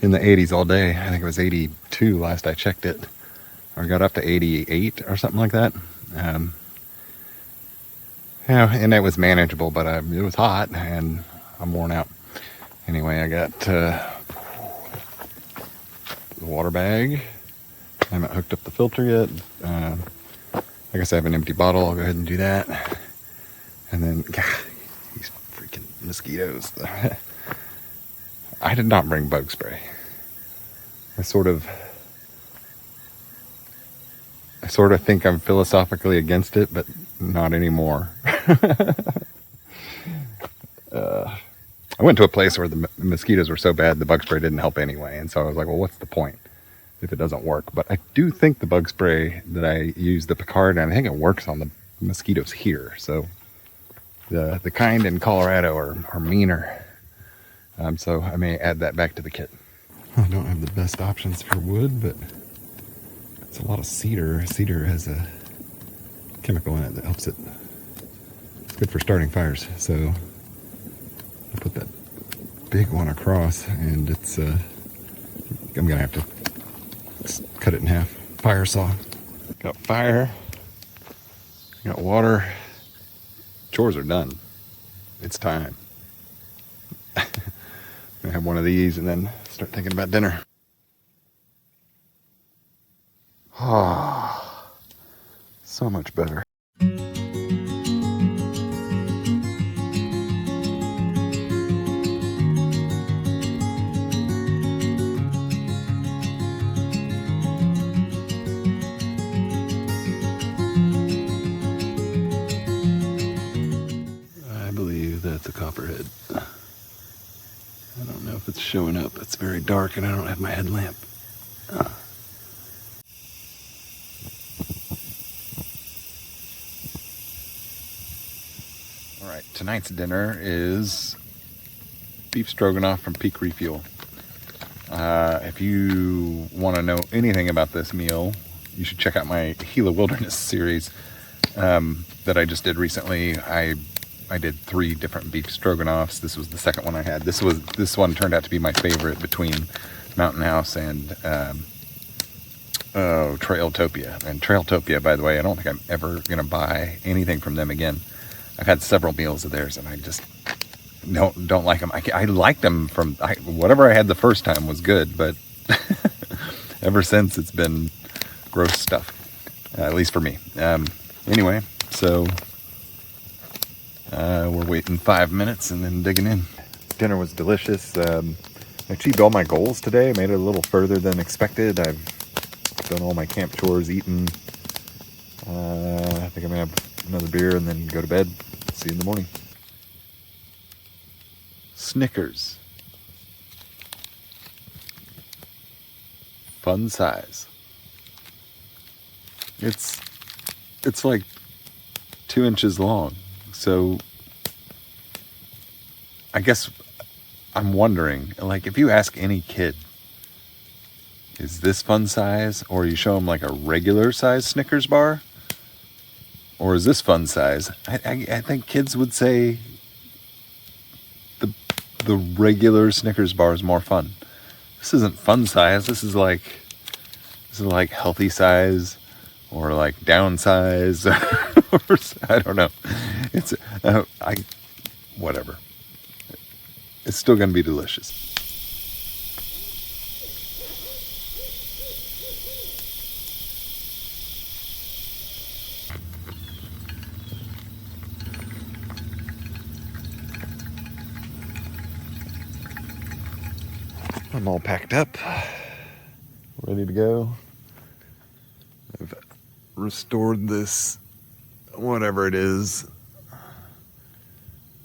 [SPEAKER 2] in the 80s all day. I think it was 82 last I checked it. Or got up to 88 or something like that. Yeah, and it was manageable, but it was hot and I'm worn out. Anyway, I got the water bag. I haven't hooked up the filter yet. I guess I have an empty bottle. I'll go ahead and do that. And then, God, these freaking mosquitoes. I did not bring bug spray. I sort of think I'm philosophically against it, but not anymore. I went to a place where the mosquitoes were so bad the bug spray didn't help anyway, and so I was like, well, what's the point if it doesn't work? But I do think the bug spray that I use, the Picard, and I think it works on the mosquitoes here. So the kind in Colorado are meaner. So I may add that back to the kit. I don't have the best options for wood, but it's a lot of cedar. Cedar has a chemical in it that helps it. It's good for starting fires. So I put that big one across, and it's I'm gonna have to cut it in half. Fire saw. Got fire. Got water. Chores are done. It's time. I have one of these and then start thinking about dinner. Ah, so much better. I believe that's a copperhead. I don't know if it's showing up. It's very dark and I don't have my headlamp. All right, tonight's dinner is beef stroganoff from Peak Refuel. If you want to know anything about this meal, you should check out my Gila Wilderness series that I just did recently. I did 3 different beef stroganoffs. This was the second one I had. This one turned out to be my favorite between Mountain House and Trailtopia. And Trailtopia, by the way, I don't think I'm ever gonna buy anything from them again. I've had several meals of theirs, and I just don't like them. I liked them from whatever I had the first time was good, but ever since it's been gross stuff, at least for me. Anyway, so. We're waiting 5 minutes and then digging in. Dinner was delicious. I achieved all my goals today. I made it a little further than expected. I've done all my camp chores, eaten. I think I'm gonna have another beer and then go to bed. See you in the morning. Snickers. Fun size. It's like 2 inches long. So I guess I'm wondering, like, if you ask any kid, is this fun size? Or you show them like a regular size Snickers bar? Or is this fun size? I think kids would say the regular Snickers bar is more fun. This isn't fun size. This is like healthy size, or like downsize, or I don't know. It's whatever. It's still gonna be delicious. I'm all packed up, ready to go. I've restored this, whatever it is,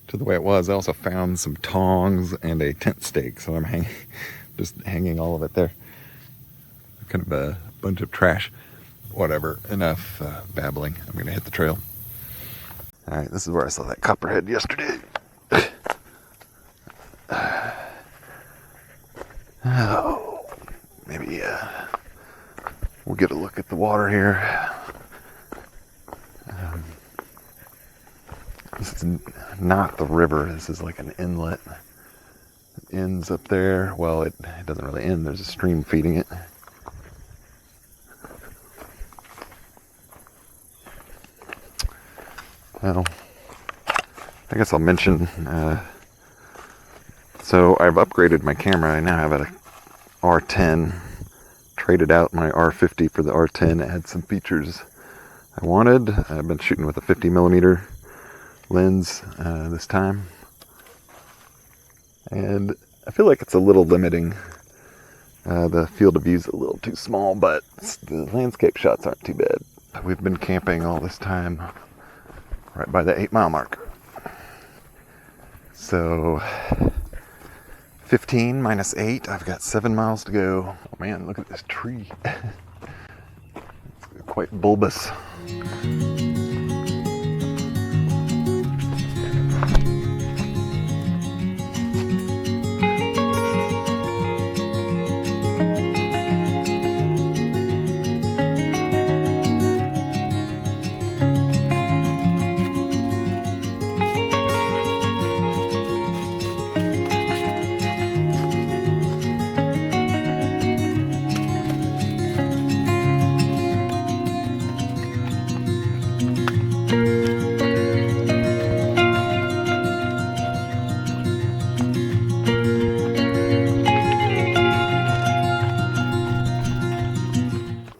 [SPEAKER 2] to the way it was. I also found some tongs and a tent stake, so I'm just hanging all of it there. Kind of a bunch of trash. Whatever, enough babbling. I'm gonna hit the trail. All right, this is where I saw that copperhead yesterday. Oh, maybe we'll get a look at the water here. This is not the river. This is like an inlet. ends up there. Well, it doesn't really end. There's a stream feeding it. Well, I guess I'll mention, so I've upgraded my camera. I now have a R10. Traded out my R50 for the R10. It had some features I wanted. I've been shooting with a 50mm lens this time. And I feel like it's a little limiting. The field of view is a little too small, but the landscape shots aren't too bad. We've been camping all this time right by the 8-mile mark. So 15 minus 8, I've got 7 miles to go. Oh man, look at this tree. It's quite bulbous.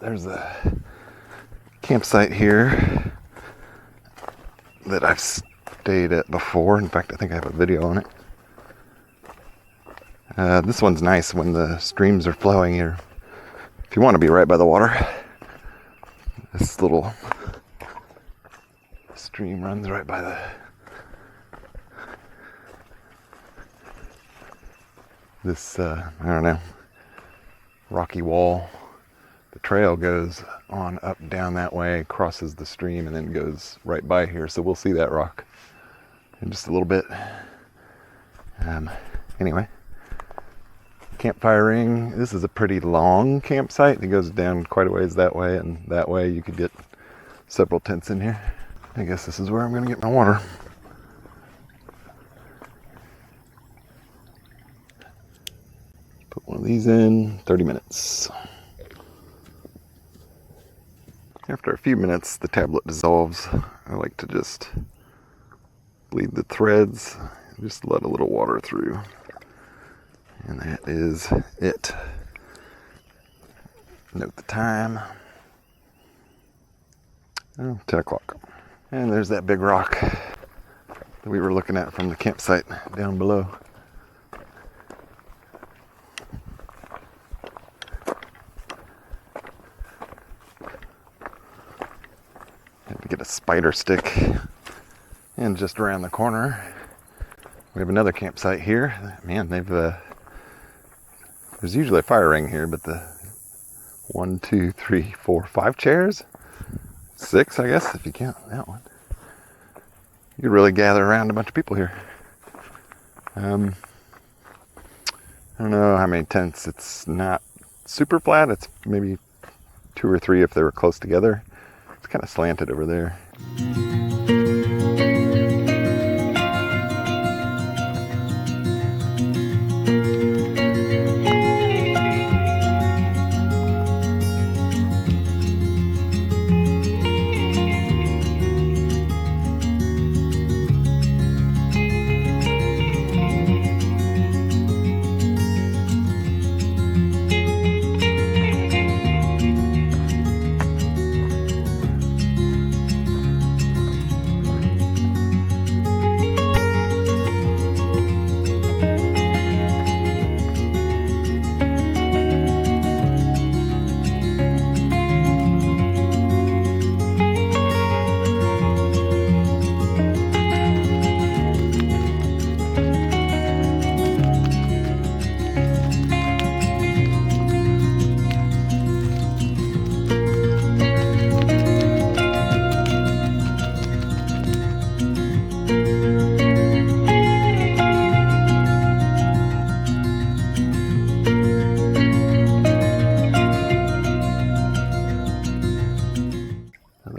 [SPEAKER 2] There's a campsite here that I've stayed at before. In fact, I think I have a video on it. This one's nice when the streams are flowing here. If you want to be right by the water, this little stream runs right by this I don't know, rocky wall. The trail goes on up down that way, crosses the stream, and then goes right by here. So we'll see that rock in just a little bit. Anyway, campfire ring. This is a pretty long campsite. It goes down quite a ways that way, and that way you could get several tents in here. I guess this is where I'm going to get my water. Put one of these in, 30 minutes. After a few minutes, the tablet dissolves. I like to just bleed the threads, just let a little water through. And that is it. Note the time. Oh, 10 o'clock. And there's that big rock that we were looking at from the campsite down below. Had to get a spider stick. And just around the corner, we have another campsite here. Man, there's usually a fire ring here, but the 1, 2, 3, 4, 5 chairs, 6, I guess, if you count that one. You could really gather around a bunch of people here. I don't know how many tents. It's not super flat. It's maybe 2 or 3 if they were close together. It's kind of slanted over there.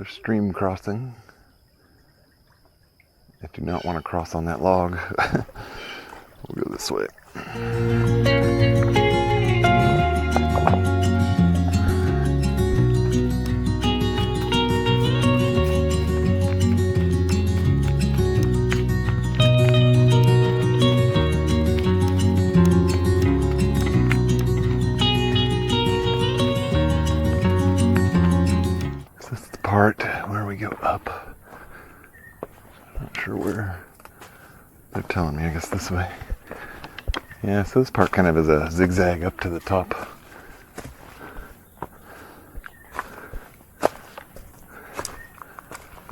[SPEAKER 2] Stream crossing. I do not want to cross on that log. We'll go this way. This is the part where we go up. Not sure where. They're telling me, I guess this way. Yeah, so this part kind of is a zigzag up to the top.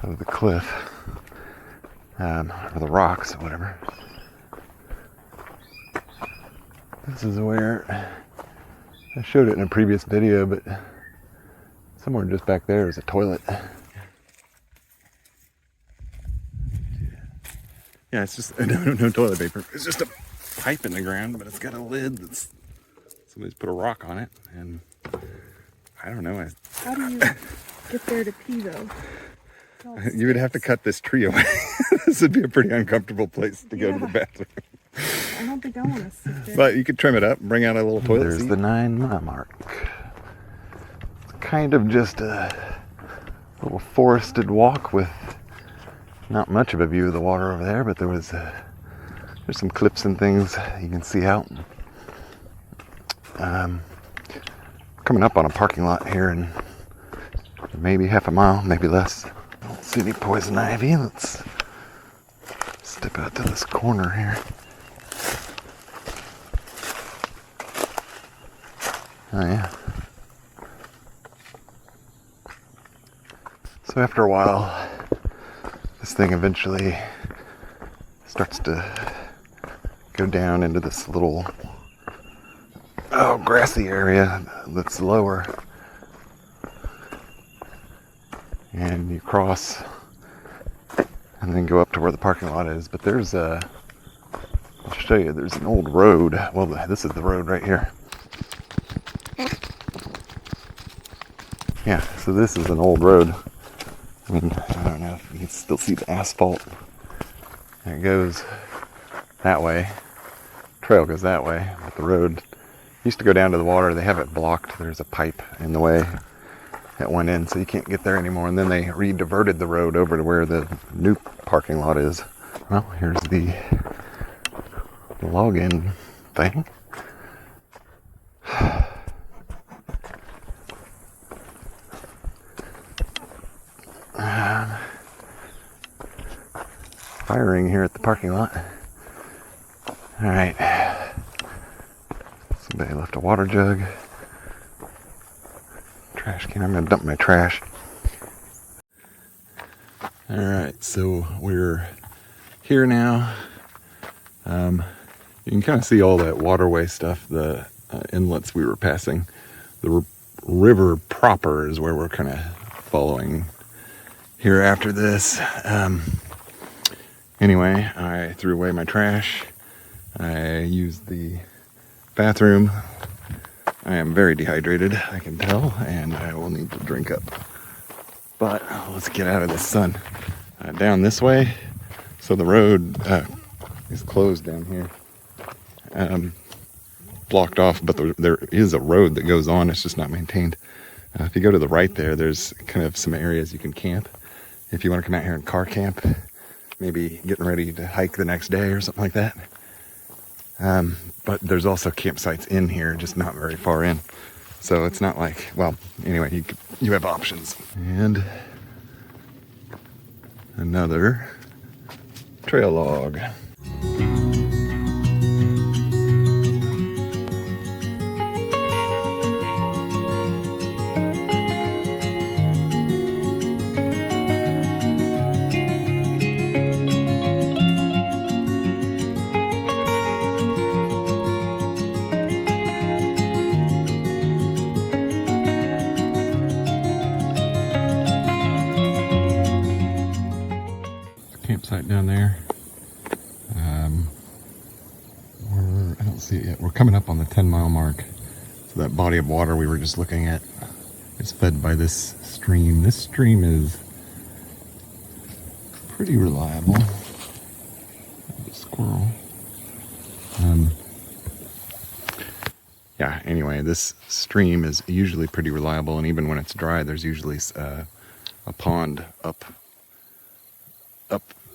[SPEAKER 2] Of the cliff. Or the rocks, or whatever. This is where I showed it in a previous video, but somewhere just back there is a toilet. Yeah, it's just no toilet paper. It's just a pipe in the ground, but it's got a lid that's somebody's put a rock on it, and I don't know.
[SPEAKER 3] How do you get there to pee though?
[SPEAKER 2] You would have to cut this tree away. This would be a pretty uncomfortable place to go to the bathroom.
[SPEAKER 3] I don't think I want to sit there.
[SPEAKER 2] But you could trim it up, bring out a little toilet seat. There's the 9-mile mark. It's kind of just a little forested walk with not much of a view of the water over there, but there's some cliffs and things you can see out. Coming up on a parking lot here in maybe half a mile, maybe less. I don't see any poison ivy. Let's step out to this corner here. Oh yeah. So after a while, this thing eventually starts to go down into this little grassy area that's lower, and you cross and then go up to where the parking lot is. But there's I'll show you, there's an old road. Well, this is the road right here. Yeah, so this is an old road. I mean, I don't know if you can still see the asphalt. And it goes that way. Trail goes that way, but the road used to go down to the water. They have it blocked. There's a pipe in the way that went in, so you can't get there anymore. And then they re-diverted the road over to where the new parking lot is. Well, here's the login thing. Firing here at the parking lot. All right. Somebody left a water jug. Trash can. I'm gonna dump my trash. All right, so we're here now. You can kind of see all that waterway stuff, the inlets we were passing. The river proper is where we're kind of following here after this. Anyway, I threw away my trash. I used the bathroom. I am very dehydrated, I can tell, and I will need to drink up. But let's get out of the sun. Down this way. So the road is closed down here. Blocked off, but there is a road that goes on. It's just not maintained. If you go to the right there, there's kind of some areas you can camp. If you want to come out here and car camp, maybe getting ready to hike the next day or something like that. But there's also campsites in here, just not very far in. So it's not like, well, anyway, you have options. And another trail log. Campsite down there. I don't see it yet. We're coming up on the 10-mile mark. So that body of water we were just looking at is fed by this stream. This stream is pretty reliable. There's a squirrel. Yeah, anyway, this stream is usually pretty reliable, and even when it's dry, there's usually a pond up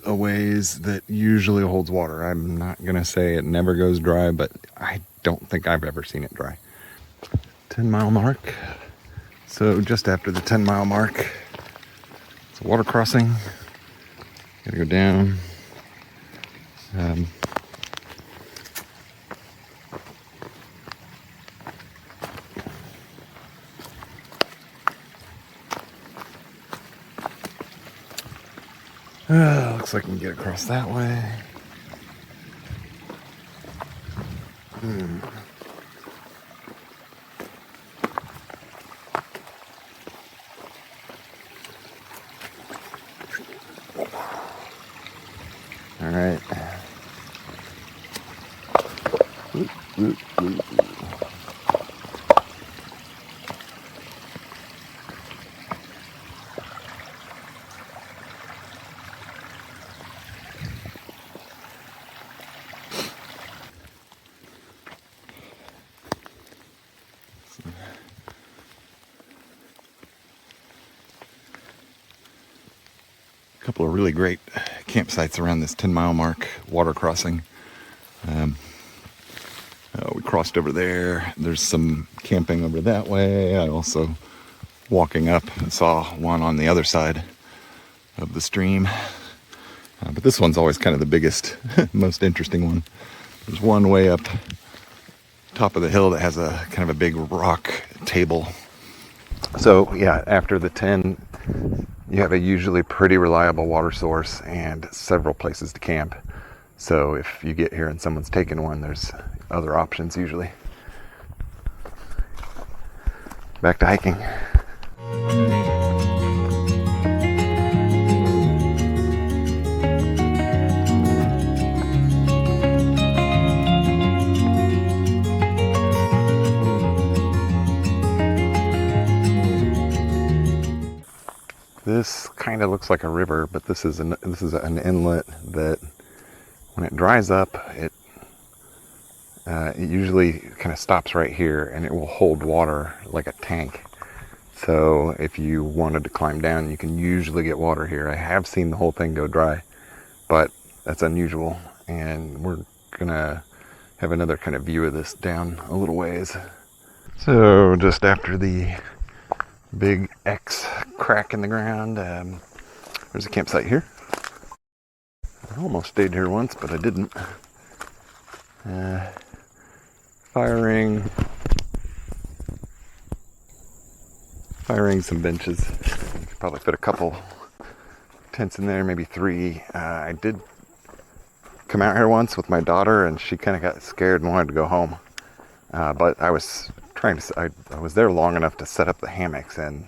[SPEAKER 2] a ways that usually holds water. I'm not gonna say it never goes dry, but I don't think I've ever seen it dry. 10-mile mark. So just after the 10-mile mark, it's a water crossing. Gotta go down. Looks like we can get across that way. All right. A couple of really great campsites around this 10-mile mark, water crossing. We crossed over there. There's some camping over that way. I also, walking up, saw one on the other side of the stream. But this one's always kind of the biggest, most interesting one. There's one way up top of the hill that has a kind of a big rock table. So yeah, after the 10, you have a usually pretty reliable water source and several places to camp. So if you get here and someone's taken one, there's other options usually. Back to hiking. This kind of looks like a river, but this is an inlet that, when it dries up, it usually kind of stops right here, and it will hold water like a tank. So if you wanted to climb down, you can usually get water here. I have seen the whole thing go dry, but that's unusual, and we're gonna have another kind of view of this down a little ways. So just after the big X crack in the ground, there's a campsite here. I almost stayed here once, but I didn't. Firing some benches. You could probably fit a couple tents in there, maybe 3. I did come out here once with my daughter, and she kind of got scared and wanted to go home. But I was I was there long enough to set up the hammocks, and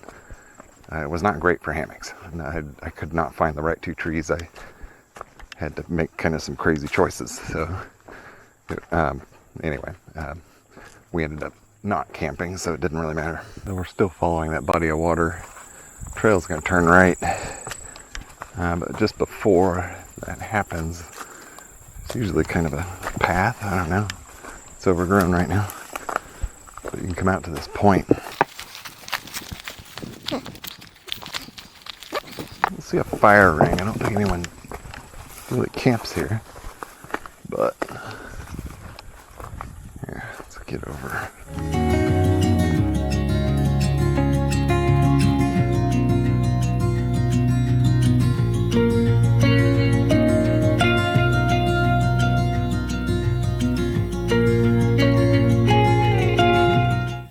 [SPEAKER 2] it was not great for hammocks. And I could not find the right 2 trees. I had to make kind of some crazy choices. So anyway, we ended up not camping, so it didn't really matter. Though we're still following that body of water. Trail's gonna turn right, but just before that happens, it's usually kind of a path. I don't know. It's overgrown right now, but you can come out to this point. You'll see a fire ring. I don't think anyone really camps here, but here, let's get over.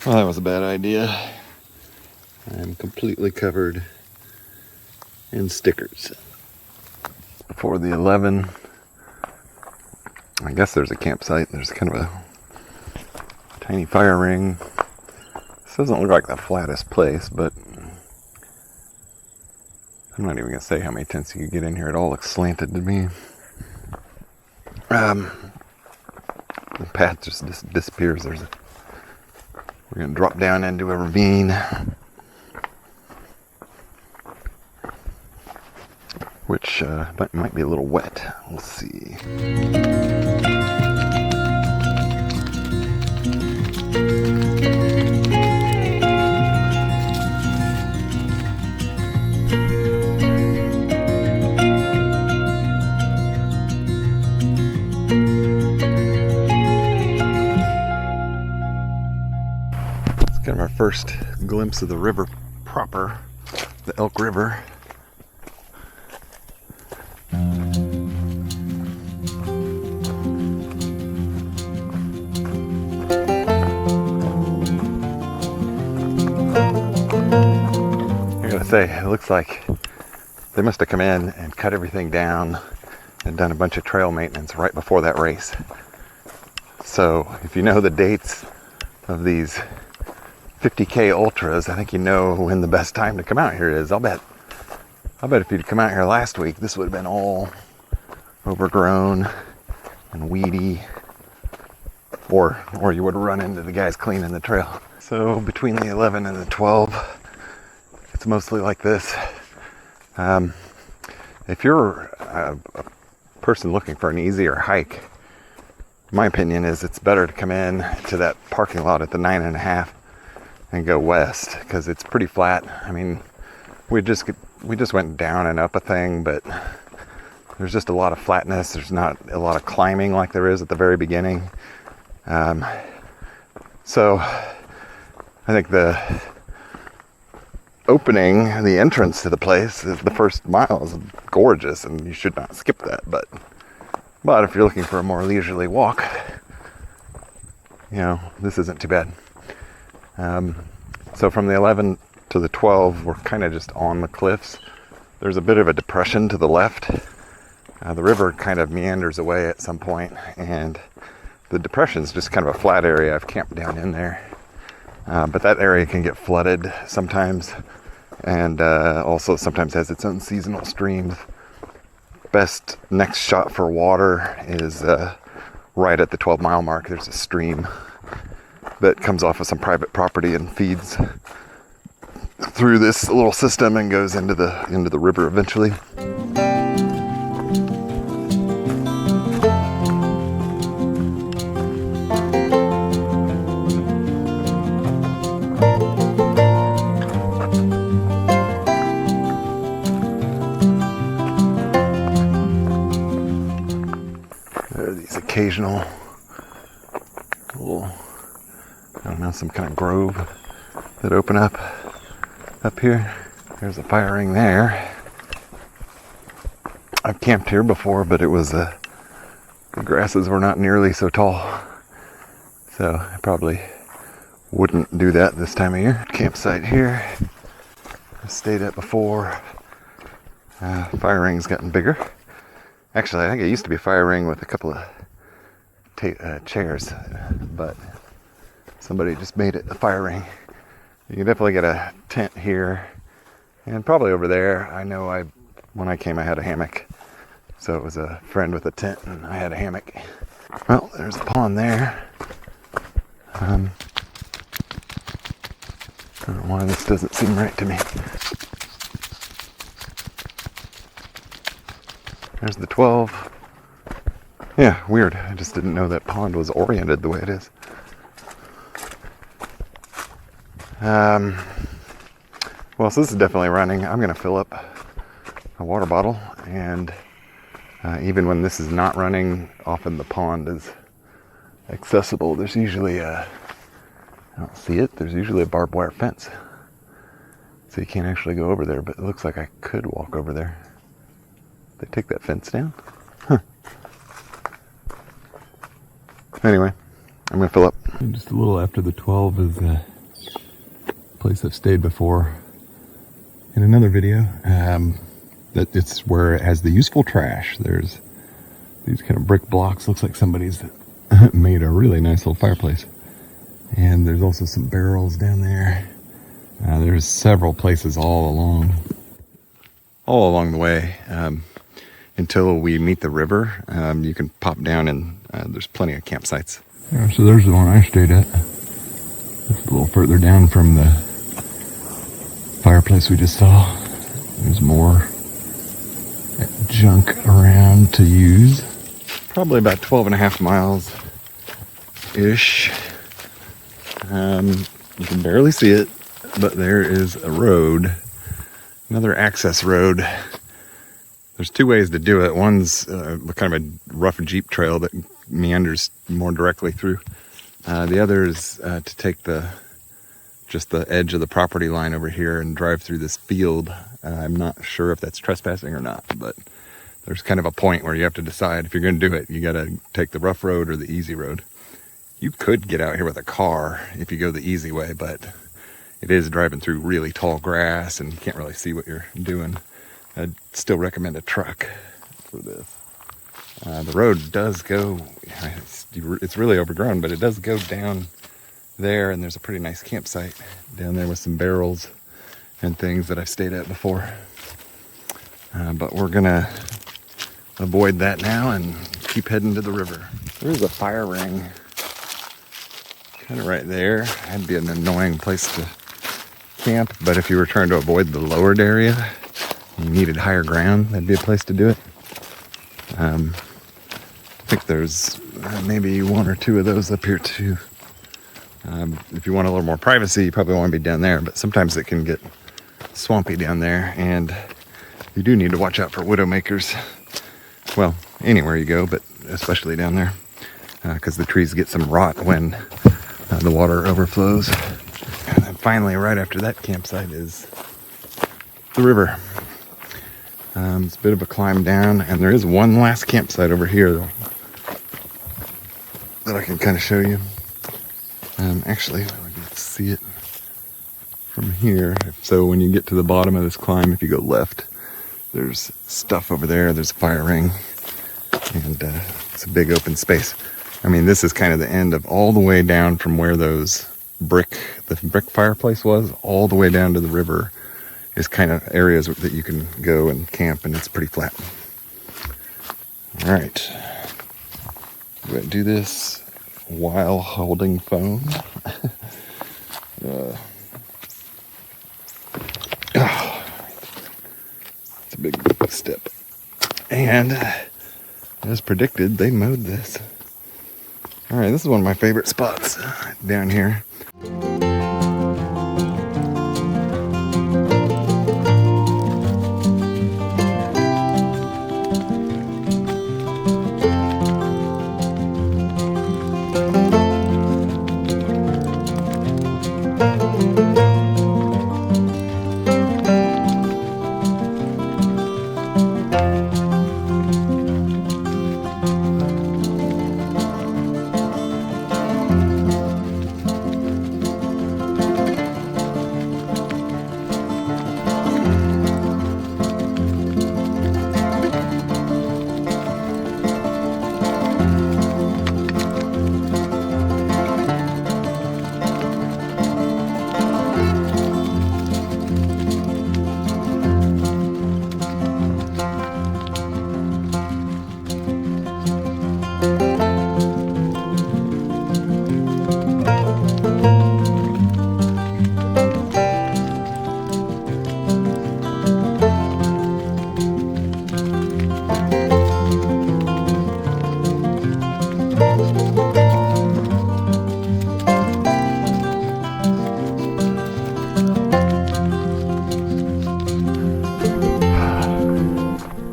[SPEAKER 2] Well, that was a bad idea. I'm completely covered in stickers. Before the 11, I guess there's a campsite. There's kind of a tiny fire ring. This doesn't look like the flattest place, but I'm not even going to say how many tents you could get in here. It all looks slanted to me. The path just disappears. We're going to drop down into a ravine, which might be a little wet. We'll see. Kind of our first glimpse of the river proper, the Elk River. I gotta say, it looks like they must have come in and cut everything down and done a bunch of trail maintenance right before that race. So if you know the dates of these 50K ultras, I think you know when the best time to come out here is. I'll bet if you'd come out here last week, this would have been all overgrown and weedy, or you would have run into the guys cleaning the trail. So between the 11 and the 12, it's mostly like this. If you're a person looking for an easier hike, my opinion is it's better to come in to that parking lot at the 9.5 and go west, because it's pretty flat. I mean, we just went down and up a thing, but there's just a lot of flatness. There's not a lot of climbing like there is at the very beginning. So I think the opening, the entrance to the place, is the first mile is gorgeous, and you should not skip that. But if you're looking for a more leisurely walk, you know, this isn't too bad. So from the 11 to the 12, we're kind of just on the cliffs. There's a bit of a depression to the left. The river kind of meanders away at some point, and the depression is just kind of a flat area. I've camped down in there. But that area can get flooded sometimes, and also sometimes has its own seasonal streams. Best next shot for water is right at the 12-mile mark. There's a stream that comes off of some private property and feeds through this little system and goes into the river eventually. There are these occasional little, I don't know, some kind of grove that open up here. There's a fire ring there. I've camped here before, but it was the grasses were not nearly so tall, so I probably wouldn't do that this time of year. Campsite here I stayed at before. Fire ring's gotten bigger. Actually, I think it used to be a fire ring with a couple of chairs, but somebody just made it a fire ring. You can definitely get a tent here, and probably over there. I know when I came I had a hammock, so it was a friend with a tent and I had a hammock. Well, there's a pond there. I don't know why this doesn't seem right to me. There's the 12. Yeah, weird. I just didn't know that pond was oriented the way it is. Well, so this is definitely running. I'm going to fill up a water bottle, and even when this is not running, often the pond is accessible. There's usually I don't see it, there's usually a barbed wire fence. So you can't actually go over there, but it looks like I could walk over there. They take that fence down? Huh. Anyway, I'm going to fill up. And just a little after the 12 is a place I've stayed before in another video. That it's where it has the useful trash. There's these kind of brick blocks. Looks like somebody's made a really nice little fireplace. And there's also some barrels down there. There's several places all along the way. Until we meet the river, you can pop down, and there's plenty of campsites. Yeah, so there's the one I stayed at. Just a little further down from the fireplace we just saw. There's more junk around to use. Probably about 12.5 miles ish. You can barely see it, but there is a road, another access road. There's two ways to do it. One's kind of a rough Jeep trail that meanders more directly through. The other is to take the just the edge of the property line over here and drive through this field. I'm not sure if that's trespassing or not, but there's kind of a point where you have to decide if you're going to do it. You got to take the rough road or the easy road. You could get out here with a car if you go the easy way, but it is driving through really tall grass and you can't really see what you're doing. I'd still recommend a truck for this. The road does go, it's really overgrown, but it does go down there, and there's a pretty nice campsite down there with some barrels and things that I've stayed at before. But we're gonna avoid that now and keep heading to the river. There's a fire ring kind of right there. That'd be an annoying place to camp, but if you were trying to avoid the lowered area, you needed higher ground, that'd be a place to do it. I think there's maybe one or two of those up here too. If you want a little more privacy, you probably want to be down there, but sometimes it can get swampy down there, and you do need to watch out for widowmakers. Well, anywhere you go, but especially down there, because the trees get some rot when the water overflows. And then finally, right after that campsite is the river. It's a bit of a climb down, and there is one last campsite over here though, that I can kind of show you. Actually, we can see it from here. So when you get to the bottom of this climb, if you go left, there's stuff over there. There's a fire ring, and it's a big open space. I mean, this is kind of the end of all the way down from where the brick fireplace was, all the way down to the river is kind of areas that you can go and camp, and it's pretty flat. All right, I'm going to do this while holding phone. It's a big step. And as predicted, they mowed this. All right, this is one of my favorite spots down here.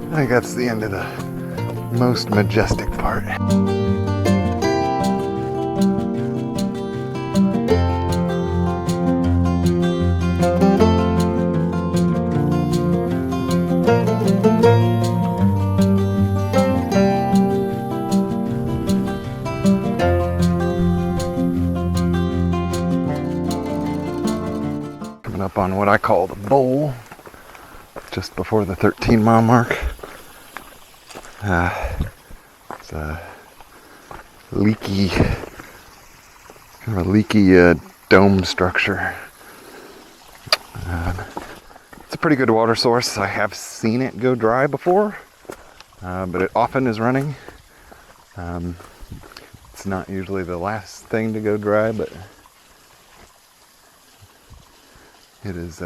[SPEAKER 2] I think that's the end of the most majestic part. Coming up on what I call the bowl, just before the 13-mile mark. It's a leaky, kind of a leaky dome structure. It's a pretty good water source. I have seen it go dry before, but it often is running. It's not usually the last thing to go dry, but it is,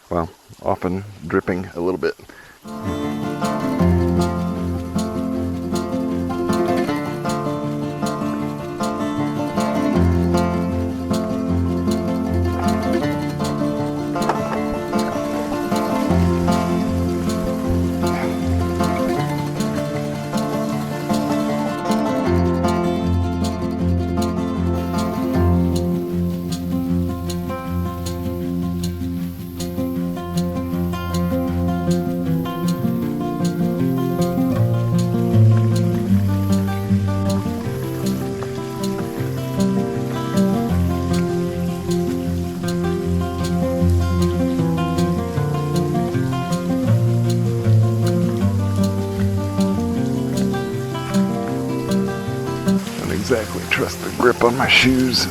[SPEAKER 2] well, often dripping a little bit. grip on my shoes.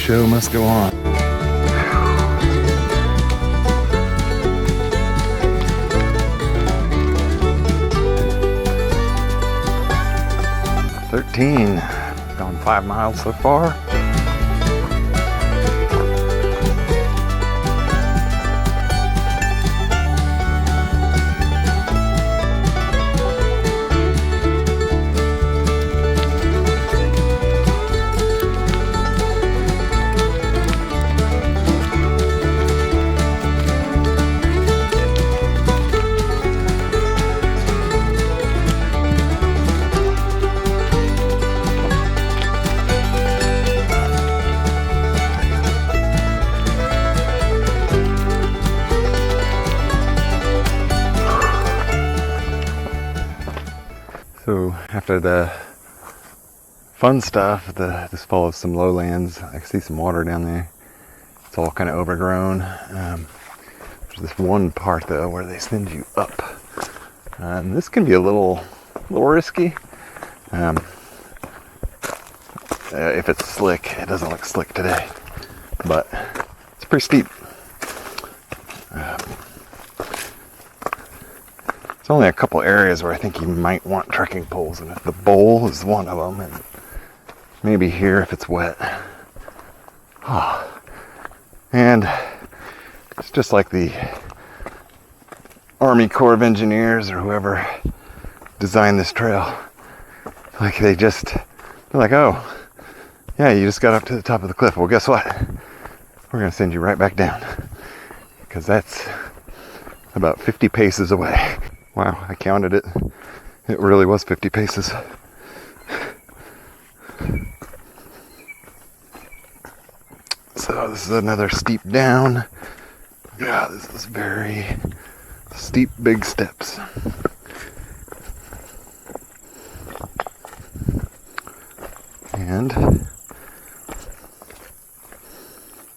[SPEAKER 2] Show must go on. Gone 5 miles so far. So after the fun stuff, this follows some lowlands. I see some water down there. It's all kind of overgrown. There's this one part though where they send you up. And this can be a little risky. If it's slick, it doesn't look slick today, but it's pretty steep. There's only a couple areas where I think you might want trekking poles, and if the bowl is one of them, and maybe here if it's wet. Oh. And it's just like the Army Corps of Engineers or whoever designed this trail. Like they're like, oh, yeah, you just got up to the top of the cliff. Well, guess what? We're going to send you right back down, because that's about 50 paces away. Wow, I counted it. It really was 50 paces. So this is another steep down. Yeah, this is very steep, big steps. And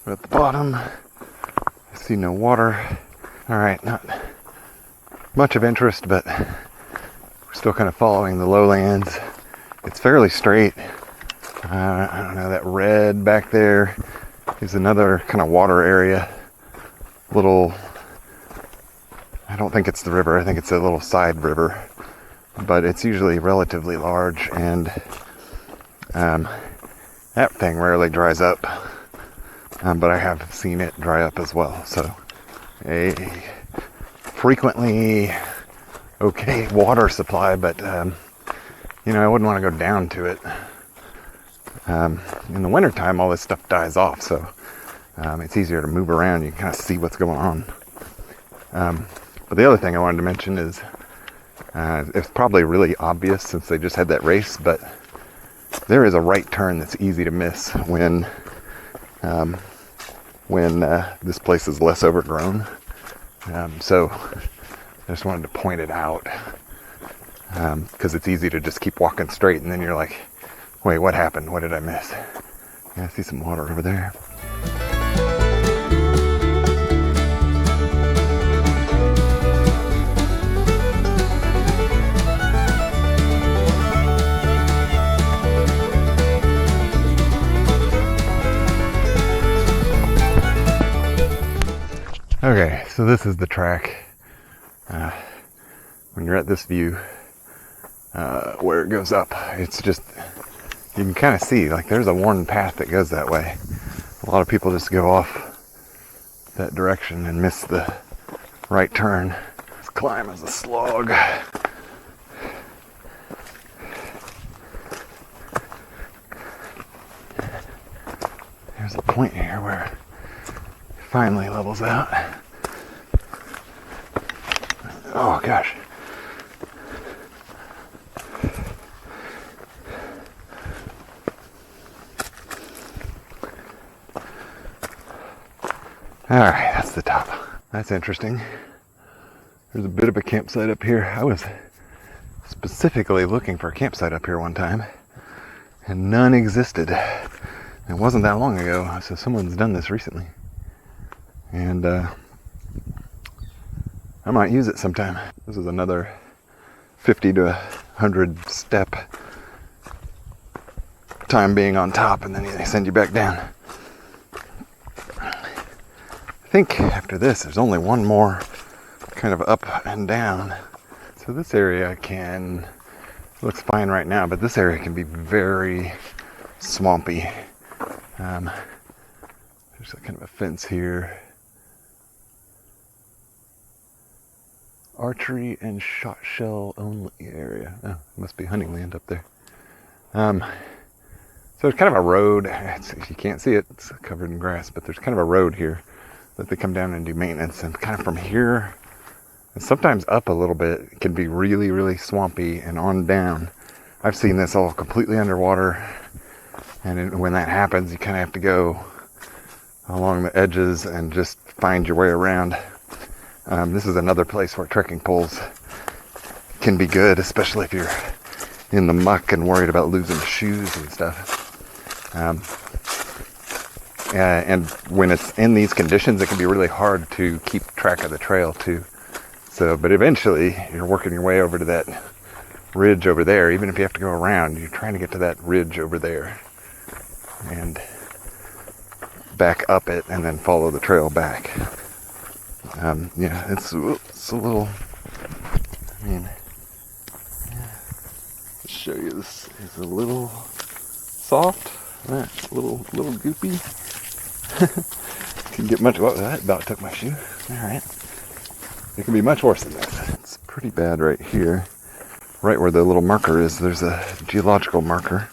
[SPEAKER 2] at the bottom, I see no water. All right, not much of interest, but we're still kind of following the lowlands. It's fairly straight. I don't know, that red back there is another kind of water area. I don't think it's the river, I think it's a little side river, but it's usually relatively large, and that thing rarely dries up, but I have seen it dry up as well. So a frequently okay water supply, but I wouldn't want to go down to it. In the wintertime, all this stuff dies off, so it's easier to move around. You can kind of see what's going on. But the other thing I wanted to mention is it's probably really obvious since they just had that race, but there is a right turn that's easy to miss when this place is less overgrown. So I just wanted to point it out, because it's easy to just keep walking straight, and then you're like, wait, what happened? What did I miss? Yeah, I see some water over there. Okay, so this is the track. when you're at this view, where it goes up, it's just, you can kind of see, like there's a worn path that goes that way. A lot of people just go off that direction and miss the right turn. This climb is a slog. There's a point here where it finally levels out. Oh gosh. Alright, that's the top. That's interesting. There's a bit of a campsite up here. I was specifically looking for a campsite up here one time, and none existed. It wasn't that long ago, so someone's done this recently. And I might use it sometime. This is another 50 to 100 step time being on top, and then they send you back down. I think after this there's only one more kind of up and down. So this area looks fine right now, but this area can be very swampy. There's a kind of a fence here. Archery and shot shell only area. Oh, must be hunting land up there. So there's kind of a road. You can't see it, it's covered in grass, but there's kind of a road here that they come down and do maintenance. And kind of from here, and sometimes up a little bit, it can be really, really swampy, and on down. I've seen this all completely underwater, and when that happens, you kind of have to go along the edges and just find your way around. This is another place where trekking poles can be good, especially if you're in the muck and worried about losing shoes and stuff. And when it's in these conditions, it can be really hard to keep track of the trail too. So, but eventually you're working your way over to that ridge over there. Even if you have to go around, you're trying to get to that ridge over there and back up it and then follow the trail back. Yeah, it's a little, I mean, let's show you, this is a little soft, a little goopy. Can get much, well, that about took my shoe. Alright. It can be much worse than this. It's pretty bad right here. Right where the little marker is, there's a geological marker.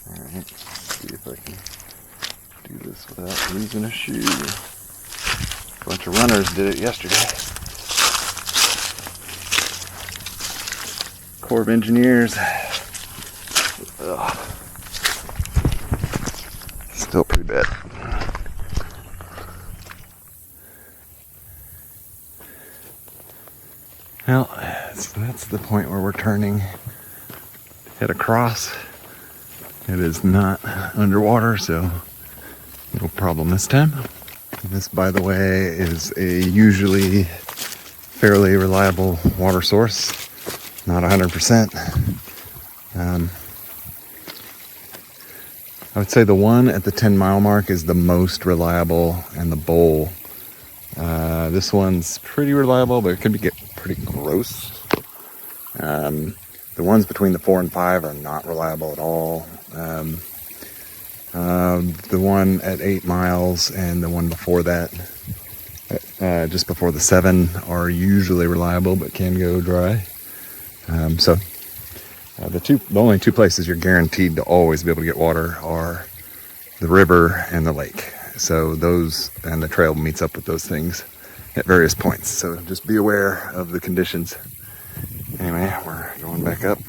[SPEAKER 2] Alright, let's see if I can do this without losing a shoe. A bunch of runners did it yesterday. Corps of Engineers. Ugh. Still pretty bad. Well, so that's the point where we're turning. Head across. It is not underwater, so no problem this time. This, by the way, is a usually fairly reliable water source. Not 100%. I would say the one at the 10-mile mark is the most reliable, and the bowl. This one's pretty reliable, but it could get pretty gross. The ones between the 4 and 5 are not reliable at all. The one at 8 miles and the one before that, just before the 7, are usually reliable but can go dry. The only two places you're guaranteed to always be able to get water are the river and the lake. So those, and the trail meets up with those things at various points. So just be aware of the conditions. Anyway, we're going back up.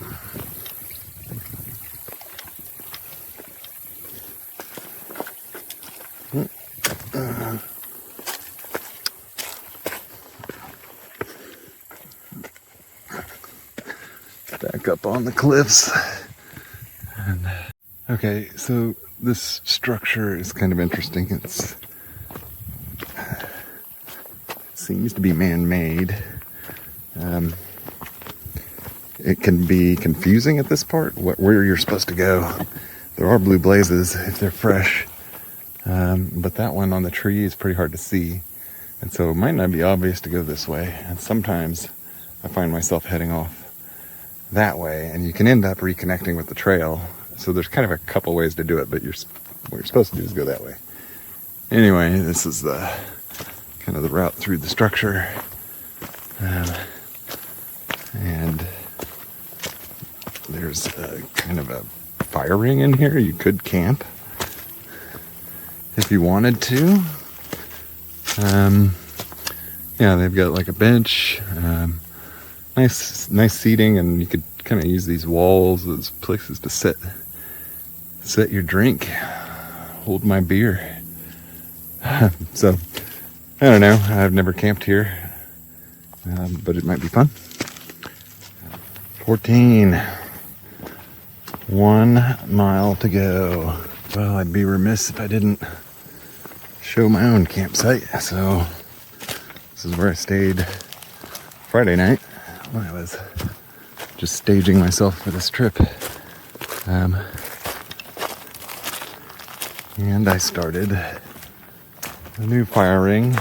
[SPEAKER 2] Back up on the cliffs. And, okay, so this structure is kind of interesting. It seems to be man-made. It can be confusing at this part, where you're supposed to go. There are blue blazes if they're fresh, but that one on the tree is pretty hard to see. And so it might not be obvious to go this way. And sometimes I find myself heading off that way, and you can end up reconnecting with the trail. So there's kind of a couple ways to do it, but what you're supposed to do is go that way. Anyway, this is the kind of the route through the structure. And there's kind of a fire ring in here. You could camp if you wanted to. Yeah, they've got like a bench, nice seating, and you could kind of use these walls as places to set your drink, hold my beer. So I don't know, I've never camped here, but it might be fun. 14, 1 mile to go. Well, I'd be remiss if I didn't show my own campsite. So this is where I stayed Friday night when I was just staging myself for this trip. And I started a new fire ring.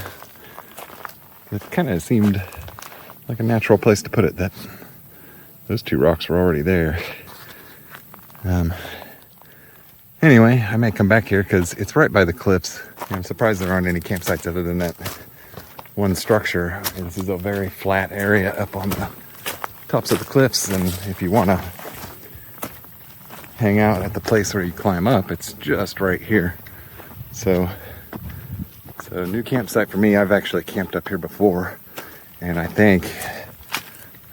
[SPEAKER 2] It kind of seemed like a natural place to put it. Those two rocks were already there. Anyway, I may come back here because it's right by the cliffs. I'm surprised there aren't any campsites other than that one structure. This is a very flat area up on the tops of the cliffs, and if you want to hang out at the place where you climb up, it's just right here. So new campsite for me. I've actually camped up here before, and I think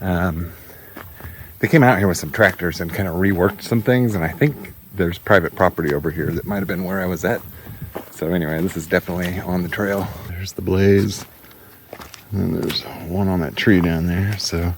[SPEAKER 2] they came out here with some tractors and kind of reworked some things, and I think there's private property over here that might have been where I was at. So anyway, this is definitely on the trail. There's the blaze, and there's one on that tree down there. So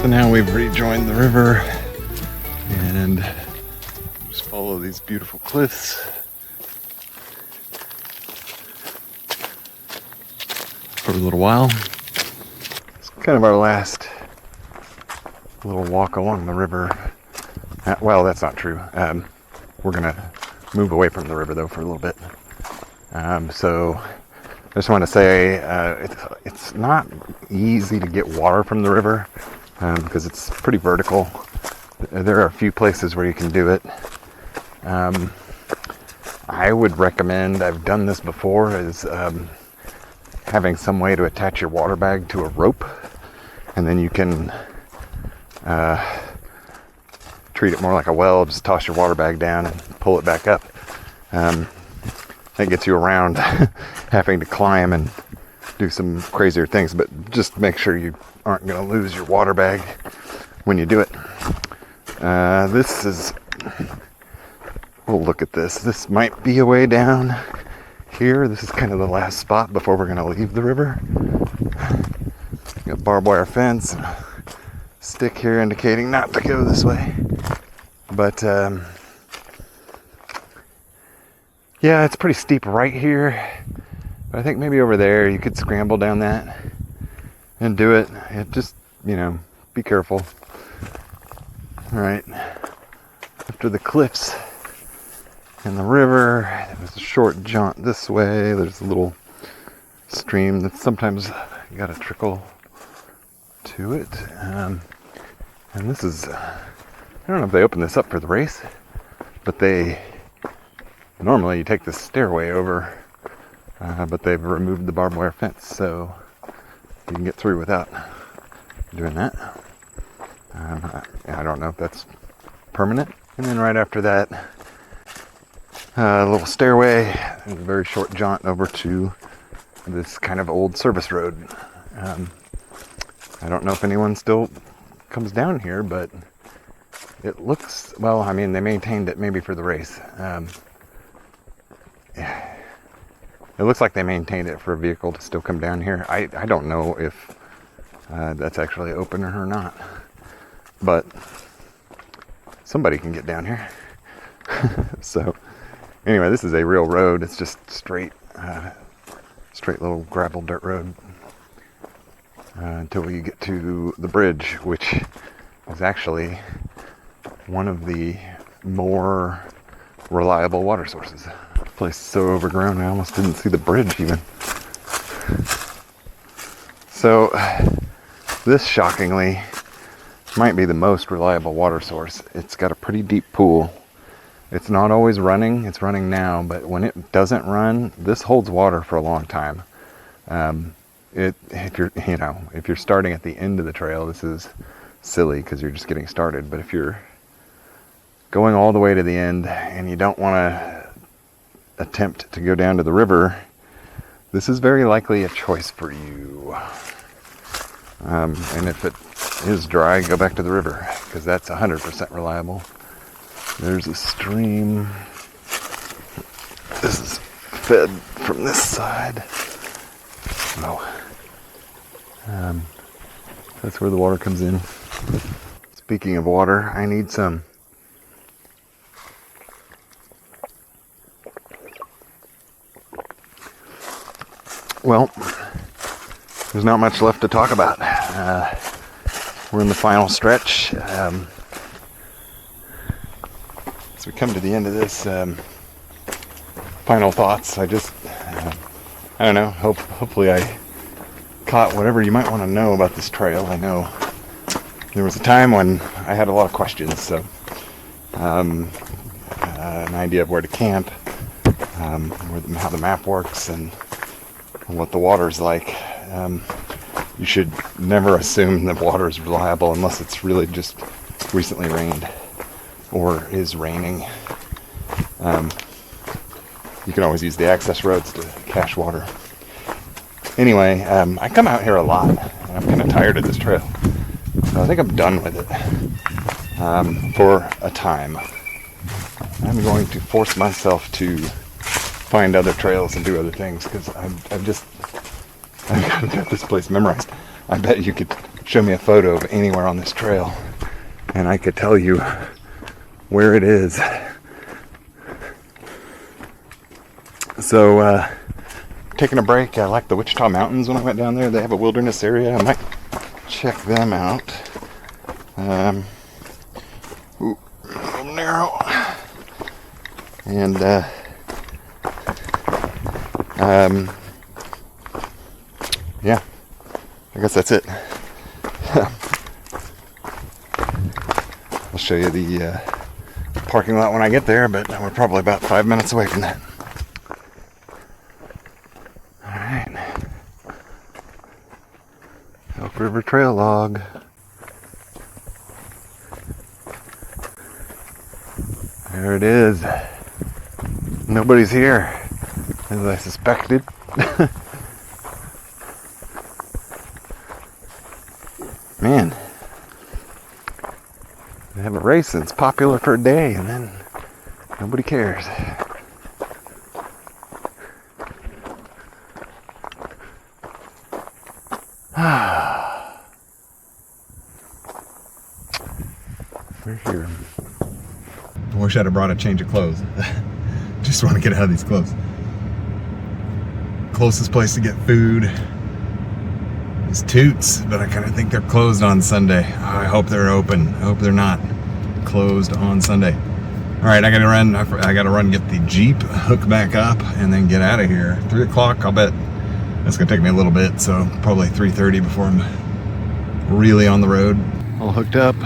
[SPEAKER 2] now we've rejoined the river and just follow these beautiful cliffs. For a little while. It's kind of our last little walk along the river. Well, that's not true. We're gonna move away from the river though for a little bit. So I just want to say it's not easy to get water from the river. Because it's pretty vertical. There are a few places where you can do it. I would recommend, I've done this before, is having some way to attach your water bag to a rope, and then you can treat it more like a well. Just toss your water bag down and pull it back up. That gets you around having to climb and do some crazier things, but just make sure you aren't going to lose your water bag when you do it. This is, we'll look at this. This might be a way down here. This is kind of the last spot before we're going to leave the river. Got barbed wire fence, stick here indicating not to go this way. But yeah, it's pretty steep right here. But I think maybe over there you could scramble down that and do it. It just, you know, be careful. All right, after the cliffs and the river, there's a short jaunt this way. There's a little stream that sometimes got a trickle to it. And this is, I don't know if they open this up for the race, but normally you take the stairway over, but they've removed the barbed wire fence, so you can get through without doing that. I don't know if that's permanent. And then right after that, a little stairway, and a very short jaunt over to this kind of old service road. I don't know if anyone still comes down here, but it looks, well, I mean, they maintained it maybe for the race. It looks like they maintained it for a vehicle to still come down here. I don't know if that's actually open or not, but somebody can get down here. So anyway, this is a real road. It's just straight little gravel dirt road until we get to the bridge, which is actually one of the more reliable water sources. This place is so overgrown I almost didn't see the bridge even. So this, shockingly, might be the most reliable water source. It's got a pretty deep pool. It's not always running. It's running now, but when it doesn't run, this holds water for a long time. If you're starting at the end of the trail, this is silly because you're just getting started. But if you're going all the way to the end and you don't want to attempt to go down to the river, this is very likely a choice for you. And if it is dry, go back to the river, because that's 100% reliable. There's a stream. This is fed from this side. Oh. That's where the water comes in. Speaking of water, I need some. Well, there's not much left to talk about. We're in the final stretch. As we come to the end of this, final thoughts, I don't know, hopefully I caught whatever you might want to know about this trail. I know there was a time when I had a lot of questions, so an idea of where to camp, how the map works, and what the water's like. You should never assume that water is reliable unless it's really just recently rained or is raining. You can always use the access roads to cache water. Anyway, I come out here a lot, and I'm kind of tired of this trail. So I think I'm done with it for a time. I'm going to force myself to find other trails and do other things, because I've got this place memorized. I bet you could show me a photo of anywhere on this trail, and I could tell you where it is. So, taking a break. I liked the Wichita Mountains when I went down there. They have a wilderness area. I might check them out. A little narrow. And, yeah, I guess that's it. I'll show you the parking lot when I get there, but we're probably about 5 minutes away from that. Alright. Elk River Trail log. There it is. Nobody's here, as I suspected. Man, they have a race that's popular for a day, and then nobody cares. We're here. I wish I'd have brought a change of clothes. Just want to get out of these clothes. closest place to get food is Toots, but I kind of think they're closed on Sunday. I hope they're open. I hope they're not closed on Sunday. All right, I gotta run, get the Jeep, hook back up, and then get out of here. 3 o'clock, I'll bet that's gonna take me a little bit, so probably 3:30 before I'm really on the road. All hooked up.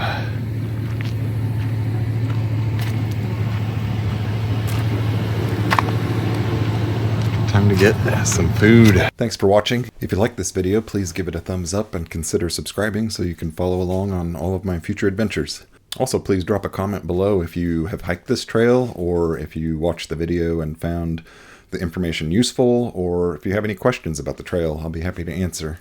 [SPEAKER 2] Time to get some food. Thanks for watching. If you like this video, please give it a thumbs up and consider subscribing so you can follow along on all of my future adventures. Also, please drop a comment below if you have hiked this trail, or if you watched the video and found the information useful, or if you have any questions about the trail. I'll be happy to answer.